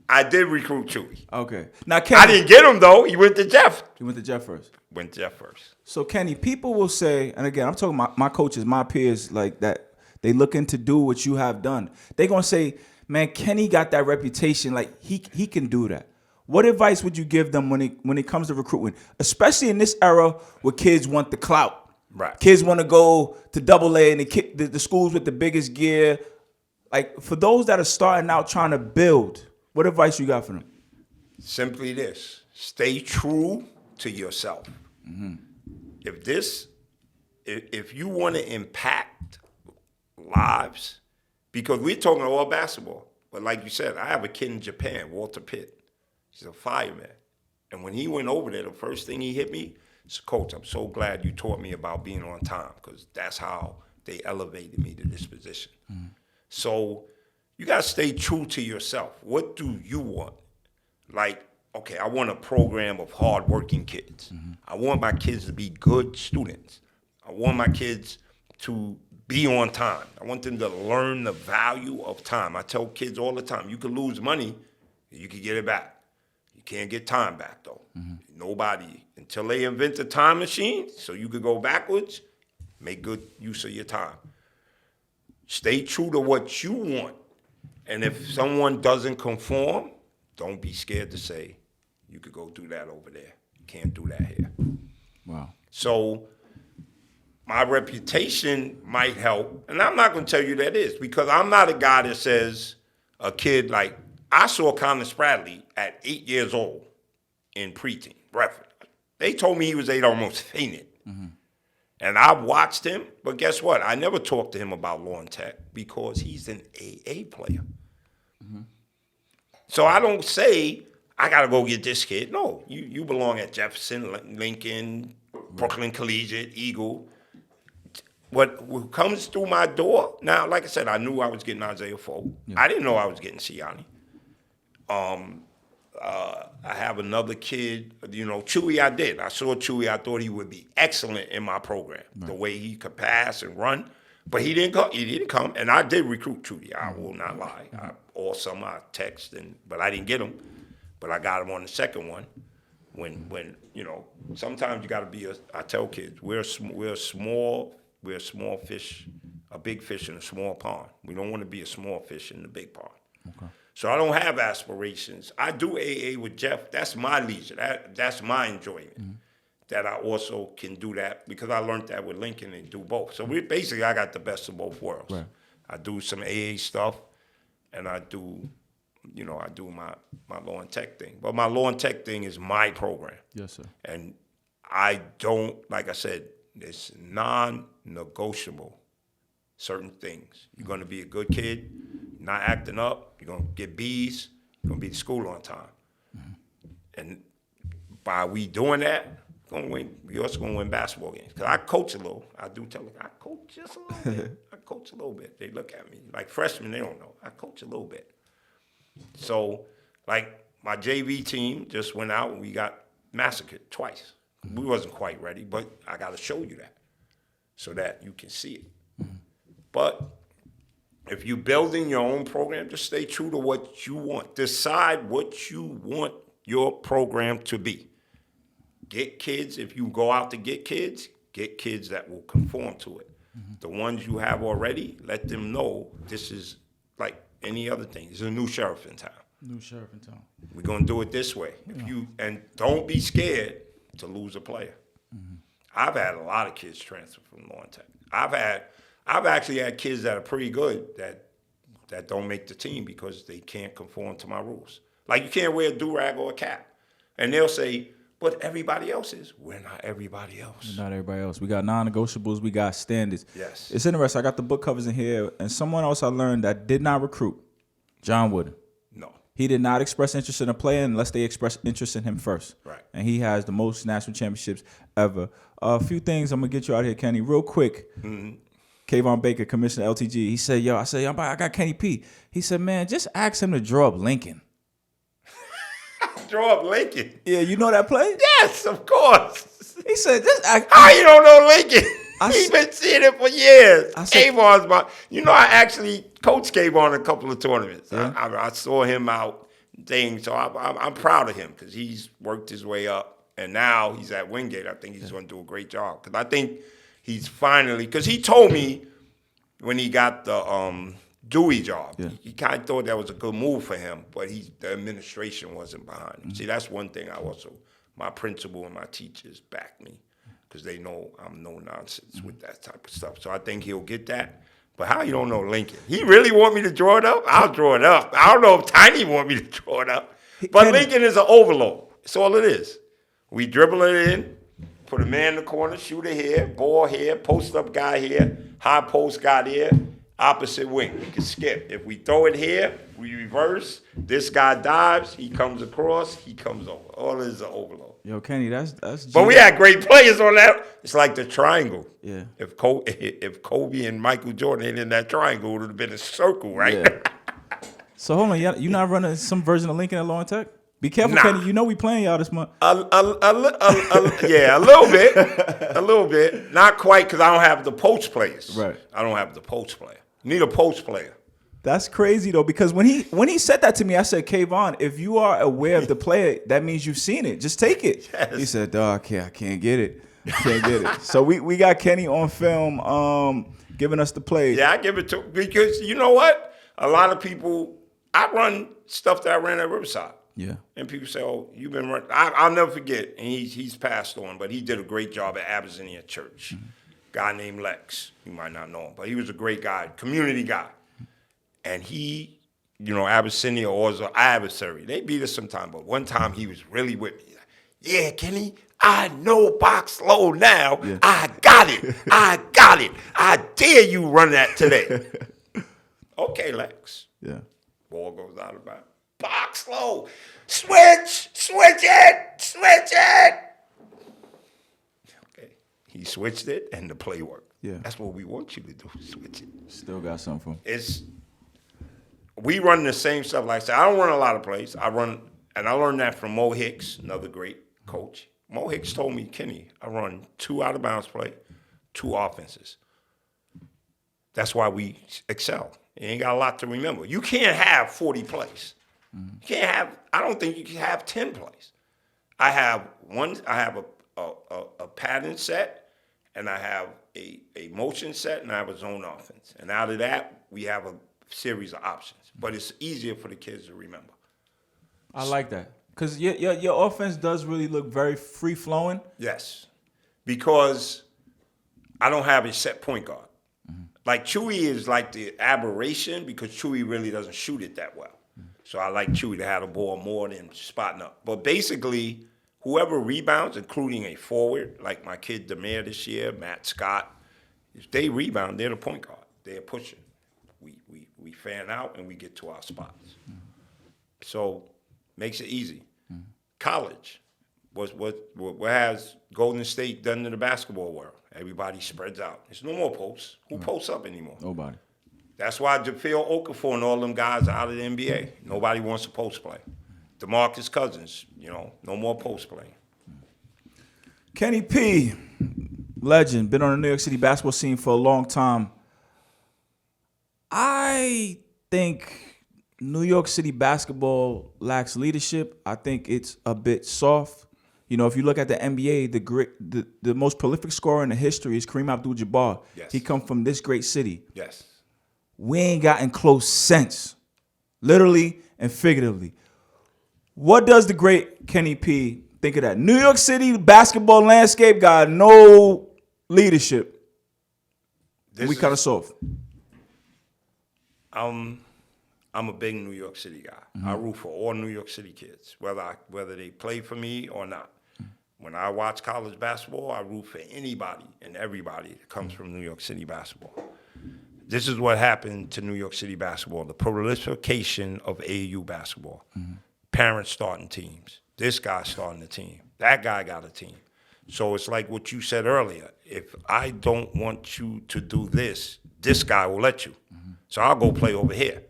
I did recruit Chewy. Okay. Now, Kenny, I didn't get him, though. He went to Jeff. You went to Jeff first. Went to Jeff first. So, Kenny, people will say, and again, I'm talking about my coaches, my peers, like that, they looking to do what you have done. They going to say, man, Kenny got that reputation, like he can do that. What advice would you give them when it comes to recruitment, especially in this era where kids want the clout? Right. Kids want to go to AA and the schools with the biggest gear. Like, for those that are starting out trying to build, what advice you got for them? Simply this. Stay true to yourself. Mm-hmm. If you want to impact lives, because we're talking all basketball, but like you said, I have a kid in Japan, Walter Pitt. He's a fireman. And when he went over there, the first thing he hit me is, Coach, I'm so glad you taught me about being on time, because that's how they elevated me to this position. Mm-hmm. So you got to stay true to yourself. What do you want? Like, okay, I want a program of hardworking kids. Mm-hmm. I want my kids to be good students. I want my kids to be on time. I want them to learn the value of time. I tell kids all the time, you can lose money, you can get it back. You can't get time back, though. Mm-hmm. Nobody, until they invent a time machine so you could go backwards, make good use of your time. Stay true to what you want. And if someone doesn't conform, don't be scared to say, you could go do that over there. You can't do that here. Wow. So my reputation might help. And I'm not going to tell you that is, because I'm not a guy that says a kid like, I saw Connor Spradley at 8 years old in preteen, Bradford. They told me he was 8, almost fainted. Mm-hmm. And I watched him, but guess what? I never talked to him about Law and Tech because he's an AA player. So I don't say I gotta go get this kid. No, you belong at Jefferson, Lincoln, Brooklyn Collegiate, Eagle. What comes through my door now? Like I said, I knew I was getting Isaiah Foe. Yeah. I didn't know I was getting Siani. I have another kid, Chewy. I did. I saw Chewy. I thought he would be excellent in my program, the way he could pass and run. But he didn't come. He didn't come, and I did recruit Chewy. I will not lie. All summer I text, but I didn't get him. But I got him on the second one. When sometimes you got to be I tell kids we're a small fish, a big fish in a small pond. We don't want to be a small fish in the big pond. Okay. So I don't have aspirations. I do AA with Jeff. That's my leisure. That's my enjoyment. Mm-hmm. That I also can do that because I learned that with Lincoln and do both. So I got the best of both worlds. Right. I do some AA stuff, and I do my law and tech thing. But my law and tech thing is my program. Yes, sir. And I don't, like I said, it's non-negotiable. Certain things. You're going to be a good kid, not acting up. You're going to get B's. You're going to be to school on time. Mm-hmm. And by we doing that, we're also going to win basketball games. Because I coach a little. I do tell them, I coach just a little bit. I coach a little bit. They look at me. Like freshmen, they don't know. I coach a little bit. So, like, my JV team just went out and we got massacred twice. Mm-hmm. We wasn't quite ready, but I got to show you that so that you can see it. Mm-hmm. But if you're building your own program, just stay true to what you want. Decide what you want your program to be. Get kids, if you go out to get kids that will conform to it. Mm-hmm. The ones you have already, let them know this is like any other thing. There's a new sheriff in town. We're going to do it this way. And don't be scared to lose a player. Mm-hmm. I've had a lot of kids transfer from Law and Tech. I've actually had kids that are pretty good that don't make the team because they can't conform to my rules. Like you can't wear a do-rag or a cap. And they'll say, but everybody else is. We're not everybody else. We're not everybody else. We got non-negotiables. We got standards. Yes. It's interesting. I got the book covers in here. And someone else I learned that did not recruit, John Wooden. No. He did not express interest in a player unless they expressed interest in him first. Right. And he has the most national championships ever. A few things I'm going to get you out here, Kenny, real quick. Mm-hmm. Kayvon Baker, Commissioner LTG, he said, I got Kenny P. He said, man, just ask him to draw up Lincoln. Draw up Lincoln? Yeah, you know that play? Yes, of course. He said, how you don't know Lincoln? He's been seeing it for years. Kayvon's I actually coached Kayvon a couple of tournaments. Yeah. I saw him out things, so I'm proud of him because he's worked his way up, and now he's at Wingate. I think he's going to do a great job because I think he's finally, because he told me when he got the Dewey job, he kind of thought that was a good move for him, but the administration wasn't behind him. Mm-hmm. See, that's one thing my principal and my teachers back me because they know I'm no nonsense with that type of stuff. So I think he'll get that. But how you don't know Lincoln? He really want me to draw it up? I'll draw it up. I don't know if Tiny want me to draw it up. But Lincoln is an overload. That's all it is. We dribble it in, put a man in the corner, shooter here, ball here, post-up guy here, high post guy there, opposite wing. We can skip. If we throw it here, we reverse. This guy dives. He comes across. He comes over. All this is an overload. Yo, Kenny, that's. But we had great players on that. It's like the triangle. Yeah. If Kobe and Michael Jordan ain't in that triangle, it would have been a circle, right? Yeah. So hold on, you not running some version of Lincoln at Law and Tech? Be careful, Kenny. You know we playing y'all this month. Yeah, a little bit. Not quite because I don't have the post players. Right. I don't have the post player. Need a post player. That's crazy though, because when he said that to me, I said, Kayvon, if you are aware of the player, that means you've seen it. Just take it. Yes. He said, I can't get it. Can't get it. So we got Kenny on film giving us the play. Yeah, I give it to because you know what? A lot of people, I run stuff that I ran at Riverside. Yeah. And people say, oh, you've been running. I'll never forget, and he's passed on, but he did a great job at Abyssinia Church. Mm-hmm. Guy named Lex. You might not know him, but he was a great guy, community guy. And he, Abyssinia was an adversary. They beat us sometime, but one time he was really with me. Yeah, Kenny, I know box low now. Yeah. I got it. I dare you run that today. Okay, Lex. Yeah. Ball goes out of bounds. Box low. Switch it. Okay. He switched it, and the play worked. Yeah. That's what we want you to do. Switch it. Still got something. We run the same stuff. Like I said, I don't run a lot of plays. I learned that from Mo Hicks, another great coach. Mo Hicks told me, Kenny, I run 2 out of bounds play, 2 offenses. That's why we excel. You ain't got a lot to remember. You can't have 40 plays. I don't think you can have 10 plays. I have a pattern set, and I have a motion set, and I have a zone offense. And out of that, we have a series of options. But it's easier for the kids to remember. I like that. Because your offense does really look very free-flowing. Yes. Because I don't have a set point guard. Like Chewy is like the aberration because Chewy really doesn't shoot it that well. So I like Chewy to have the ball more than spotting up. But basically, whoever rebounds, including a forward, like my kid Demare this year, Matt Scott, if they rebound, they're the point guard. They're pushing. We fan out and we get to our spots. So makes it easy. College, what has Golden State done to the basketball world? Everybody spreads out. There's no more posts. Who posts up anymore? Nobody. That's why JaVale Okafor and all them guys are out of the NBA. Nobody wants to post play. DeMarcus Cousins, no more post play. Kenny P, legend, been on the New York City basketball scene for a long time. I think New York City basketball lacks leadership. I think it's a bit soft. If you look at the NBA, the most prolific scorer in the history is Kareem Abdul-Jabbar. Yes. He come from this great city. Yes. We ain't gotten close since, literally and figuratively. What does the great Kenny P think of that? New York City basketball landscape got no leadership. We kind of soft. I'm a big New York City guy. I root for all New York City kids, whether they play for me or not. When I watch college basketball, I root for anybody and everybody that comes from New York City basketball. This is what happened to New York City basketball, the proliferation of AAU basketball. Parents starting teams. This guy starting a team. That guy got a team. So it's like what you said earlier. If I don't want you to do this, this guy will let you. So I'll go play over here.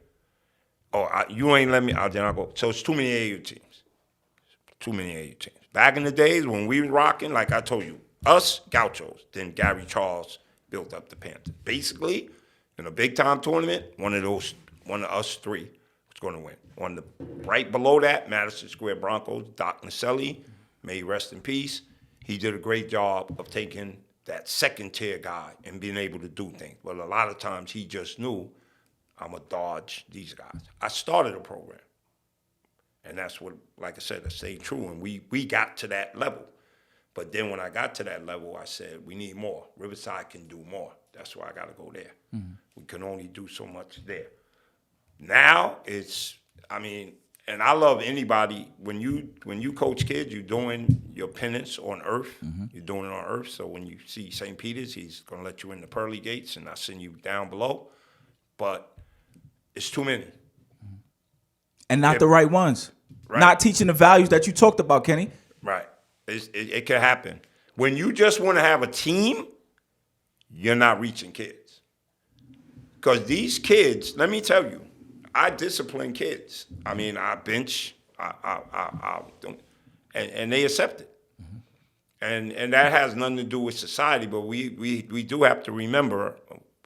You ain't let me, then I'll go. So it's too many AAU teams. Too many AAU teams. Back in the days when we were rocking, like I told you, us, Gauchos, then Gary Charles built up the Panthers. Basically, in a big-time tournament, one of us three was going to win. Right below that, Madison Square Broncos, Doc Naselli, may he rest in peace. He did a great job of taking that second-tier guy and being able to do things. But a lot of times he just knew, I'm going to dodge these guys. I started a program. And that's what, like I said, I stayed true. And we got to that level. But then when I got to that level, I said, we need more. Riverside can do more. That's why I got to go there. We can only do so much there. Now and I love anybody. When you coach kids, you're doing your penance on earth. You're doing it on earth. So when you see St. Peter's, he's going to let you in the pearly gates and I'll send you down below. But it's too many. And not the right ones. Right. Not teaching the values that you talked about, Kenny. Right. It can happen. When you just want to have a team, you're not reaching kids. Because these kids, let me tell you, I discipline kids. I mean, I bench, and they accept it. And that has nothing to do with society, but we do have to remember,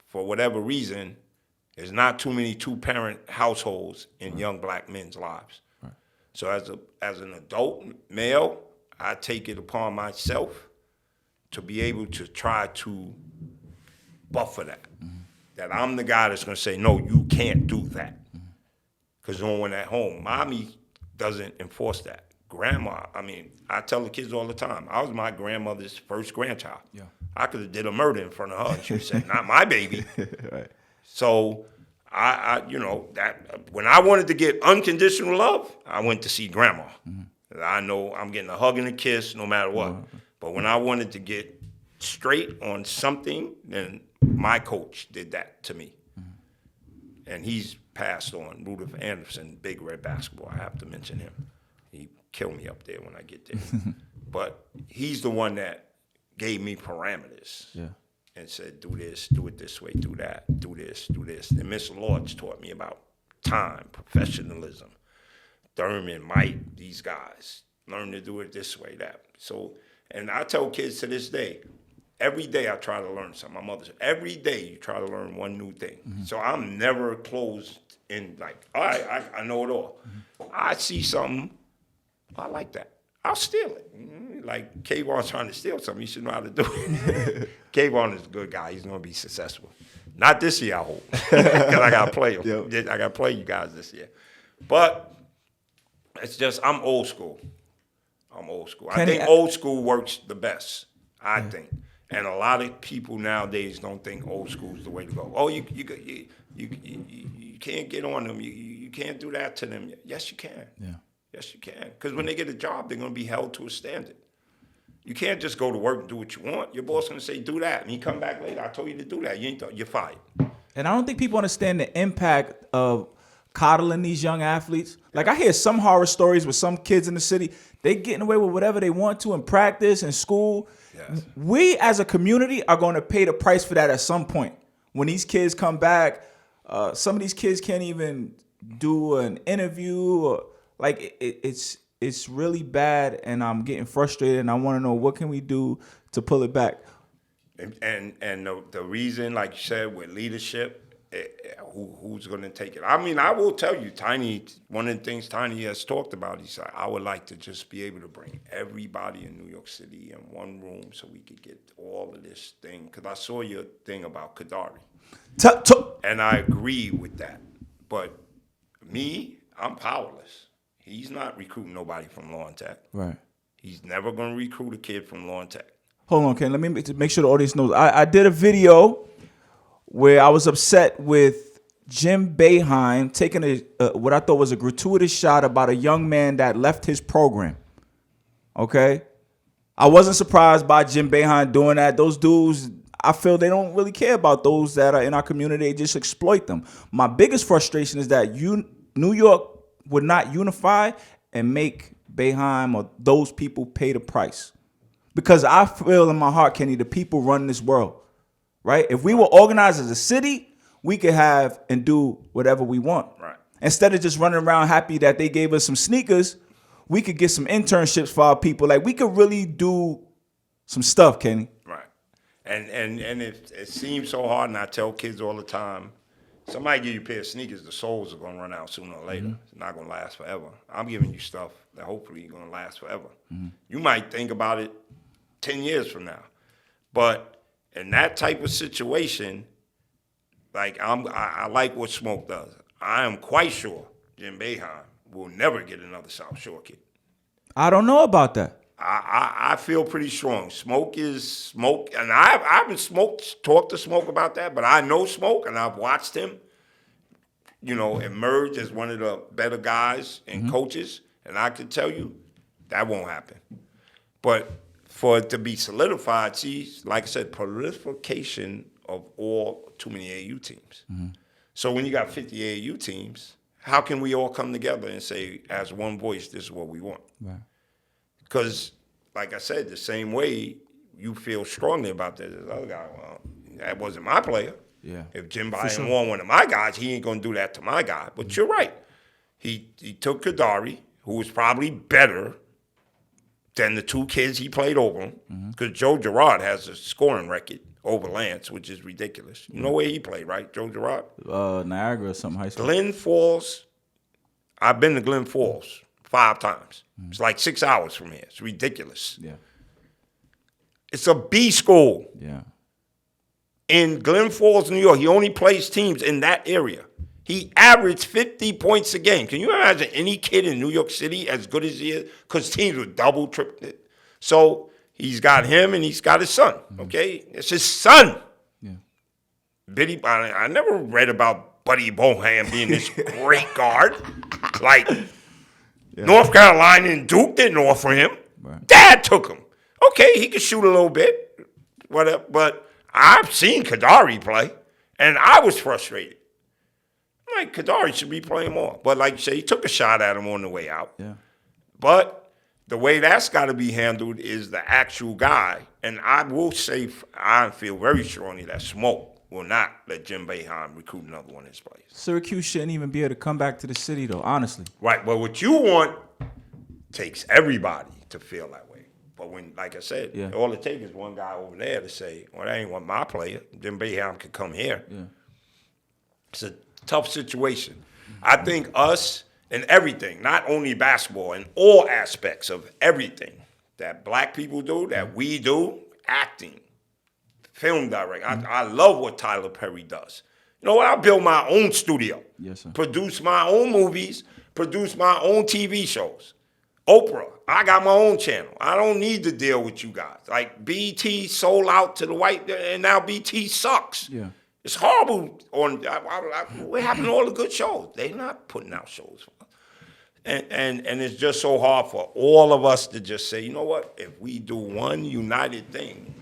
for whatever reason, there's not too many two-parent households in young black men's lives. Right. So as an adult male, I take it upon myself to be able to try to buffer that. That I'm the guy that's going to say, no, you can't do that. Because no one at home. Mommy doesn't enforce that. Grandma, I tell the kids all the time, I was my grandmother's first grandchild. Yeah. I could have did a murder in front of her, and she would say, not my baby. Right. So I that when I wanted to get unconditional love, I went to see grandma. I know I'm getting a hug and a kiss no matter what. But when I wanted to get straight on something, then my coach did that to me. And he's passed on, Rudolph Anderson, Big Red Basketball. I have to mention him. He killed me up there when I get there. But he's the one that gave me parameters. Yeah. And said, do this, do it this way, do that, do this, do this. And Mr. Lodge taught me about time, professionalism. Thurman, Mike, these guys. Learn to do it this way, that. So, and I tell kids to this day, every day I try to learn something. My mother said, every day you try to learn one new thing. Mm-hmm. So I'm never closed in like, all right, I know it all. Mm-hmm. I see something, I like that. I'll steal it. Like, Kayvon's trying to steal something. He should know how to do it. Kayvon is a good guy. He's going to be successful. Not this year, I hope. Because I got to play him. Yep. I got to play you guys this year. But it's just, I'm old school. I think old school works the best, I think. And a lot of people nowadays don't think old school is the way to go. Oh, you can't get on them. You can't do that to them. Yes, you can. Yeah. Yes, you can. Because when they get a job, they're going to be held to a standard. You can't just go to work and do what you want. Your boss going to say, do that. And you come back later, I told you to do that. You're fired. And I don't think people understand the impact of coddling these young athletes. Like, I hear some horror stories with some kids in the city. They getting away with whatever they want to in practice and school. Yes. We, as a community, are going to pay the price for that at some point. When these kids come back, some of these kids can't even do an interview or... Like, it's really bad, and I'm getting frustrated, and I want to know what can we do to pull it back. And the reason, like you said, with leadership, who's going to take it? I mean, I will tell you, Tiny, one of the things Tiny has talked about, he said, I would like to just be able to bring everybody in New York City in one room so we could get all of this thing. Because I saw your thing about Kadari. And I agree with that. But me, I'm powerless. He's not recruiting nobody from Law and Tech. Right. He's never going to recruit a kid from Law and Tech. Hold on, Ken. Let me make sure the audience knows. I did a video where I was upset with Jim Boeheim taking what I thought was a gratuitous shot about a young man that left his program. Okay? I wasn't surprised by Jim Boeheim doing that. Those dudes, I feel they don't really care about those that are in our community. They just exploit them. My biggest frustration is that New York would not unify and make Boeheim or those people pay the price. Because I feel in my heart, Kenny, the people run this world, right? If we were organized as a city, we could have and do whatever we want. Right. Instead of just running around happy that they gave us some sneakers, we could get some internships for our people. Like, we could really do some stuff, Kenny. Right. And it seems so hard, and I tell kids all the time, somebody give you a pair of sneakers, the soles are going to run out sooner or later. Mm-hmm. It's not going to last forever. I'm giving you stuff that hopefully is going to last forever. Mm-hmm. You might think about it 10 years from now. But in that type of situation, like I like what Smoke does. I am quite sure Jim Boeheim will never get another South Shore kid. I don't know about that. I feel pretty strong. Smoke is Smoke, and I haven't talked to Smoke about that, but I know Smoke, and I've watched him, emerge as one of the better guys and coaches, and I can tell you that won't happen. But for it to be solidified, see, like I said, proliferation of all too many AAU teams. Mm-hmm. So when you got 50 AAU teams, how can we all come together and say, as one voice, this is what we want? Right. Because, like I said, the same way you feel strongly about this other guy, well, that wasn't my player. Yeah. If Jim Boeheim won one of my guys, he ain't going to do that to my guy. But you're right. He took Kadari, who was probably better than the two kids he played over him, because Joe Girard has a scoring record over Lance, which is ridiculous. You know where he played, right, Joe Girard? Niagara or something, high school. Glen Falls. I've been to Glen Falls 5 times. It's like 6 hours from here. It's ridiculous. Yeah. It's a B school. Yeah. In Glen Falls, New York, he only plays teams in that area. He averaged 50 points a game. Can you imagine any kid in New York City as good as he is? Because teams would double, triple it. So he's got him and he's got his son, okay? It's his son. Yeah. I never read about Buddy Boeheim being this great guard. Like, North Carolina and Duke didn't offer him. Right. Dad took him. Okay, he could shoot a little bit, whatever. But I've seen Kadari play, and I was frustrated. I'm right, Kadari should be playing more. But like you say, he took a shot at him on the way out. Yeah. But the way that's got to be handled is the actual guy. And I will say, I feel very strongly that Smoke will not let Jim Boeheim recruit another one of his players. Syracuse shouldn't even be able to come back to the city, though, honestly. Right. Well, what you want takes everybody to feel that way. But when, like I said, all it takes is one guy over there to say, well, that ain't one my player. Jim Boeheim could come here. Yeah. It's a tough situation. I think us and everything, not only basketball, in all aspects of everything that black people do, that we do, acting, film directing. I love what Tyler Perry does. You know what? I build my own studio. Yes, sir. Produce my own movies, produce my own TV shows. Oprah, I got my own channel. I don't need to deal with you guys. Like, BT sold out to the white, and now BT sucks. Yeah. It's horrible. What happened to all the good shows? They're not putting out shows for us. And it's just so hard for all of us to just say, you know what? If we do one united thing,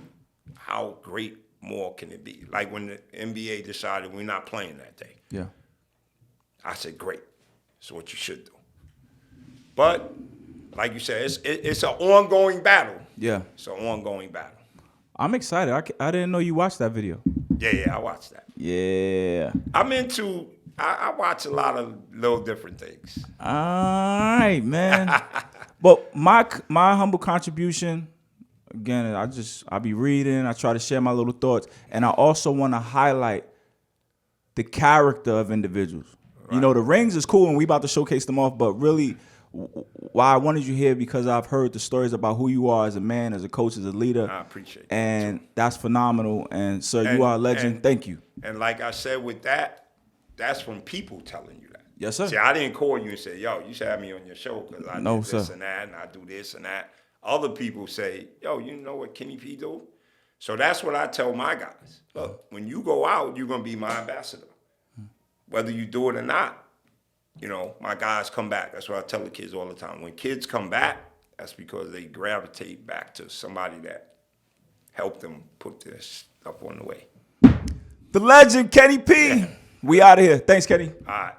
how great more can it be? Like when the NBA decided we're not playing that day. Yeah. I said, great. That's what you should do. But like you said, it's an ongoing battle. Yeah. It's an ongoing battle. I'm excited. I didn't know you watched that video. Yeah, I watched that. Yeah. I watch a lot of little different things. All right, man. But my humble contribution, again, I be reading. I try to share my little thoughts. And I also want to highlight the character of individuals. Right. You know, the rings is cool and we about to showcase them off, but really why I wanted you here because I've heard the stories about who you are as a man, as a coach, as a leader. I appreciate that. And that's phenomenal. And sir, you are a legend. Thank you. And like I said with that, that's from people telling you that. Yes, sir. See, I didn't call you and say, yo, you should have me on your show because I do this and that and I do this and that. Other people say, yo, you know what Kenny P do? So that's what I tell my guys. Look, when you go out, you're going to be my ambassador. Whether you do it or not. You know, my guys come back. That's what I tell the kids all the time. When kids come back, that's because they gravitate back to somebody that helped them put this stuff on the way. The legend, Kenny P. We out of here. Thanks, Kenny. All right.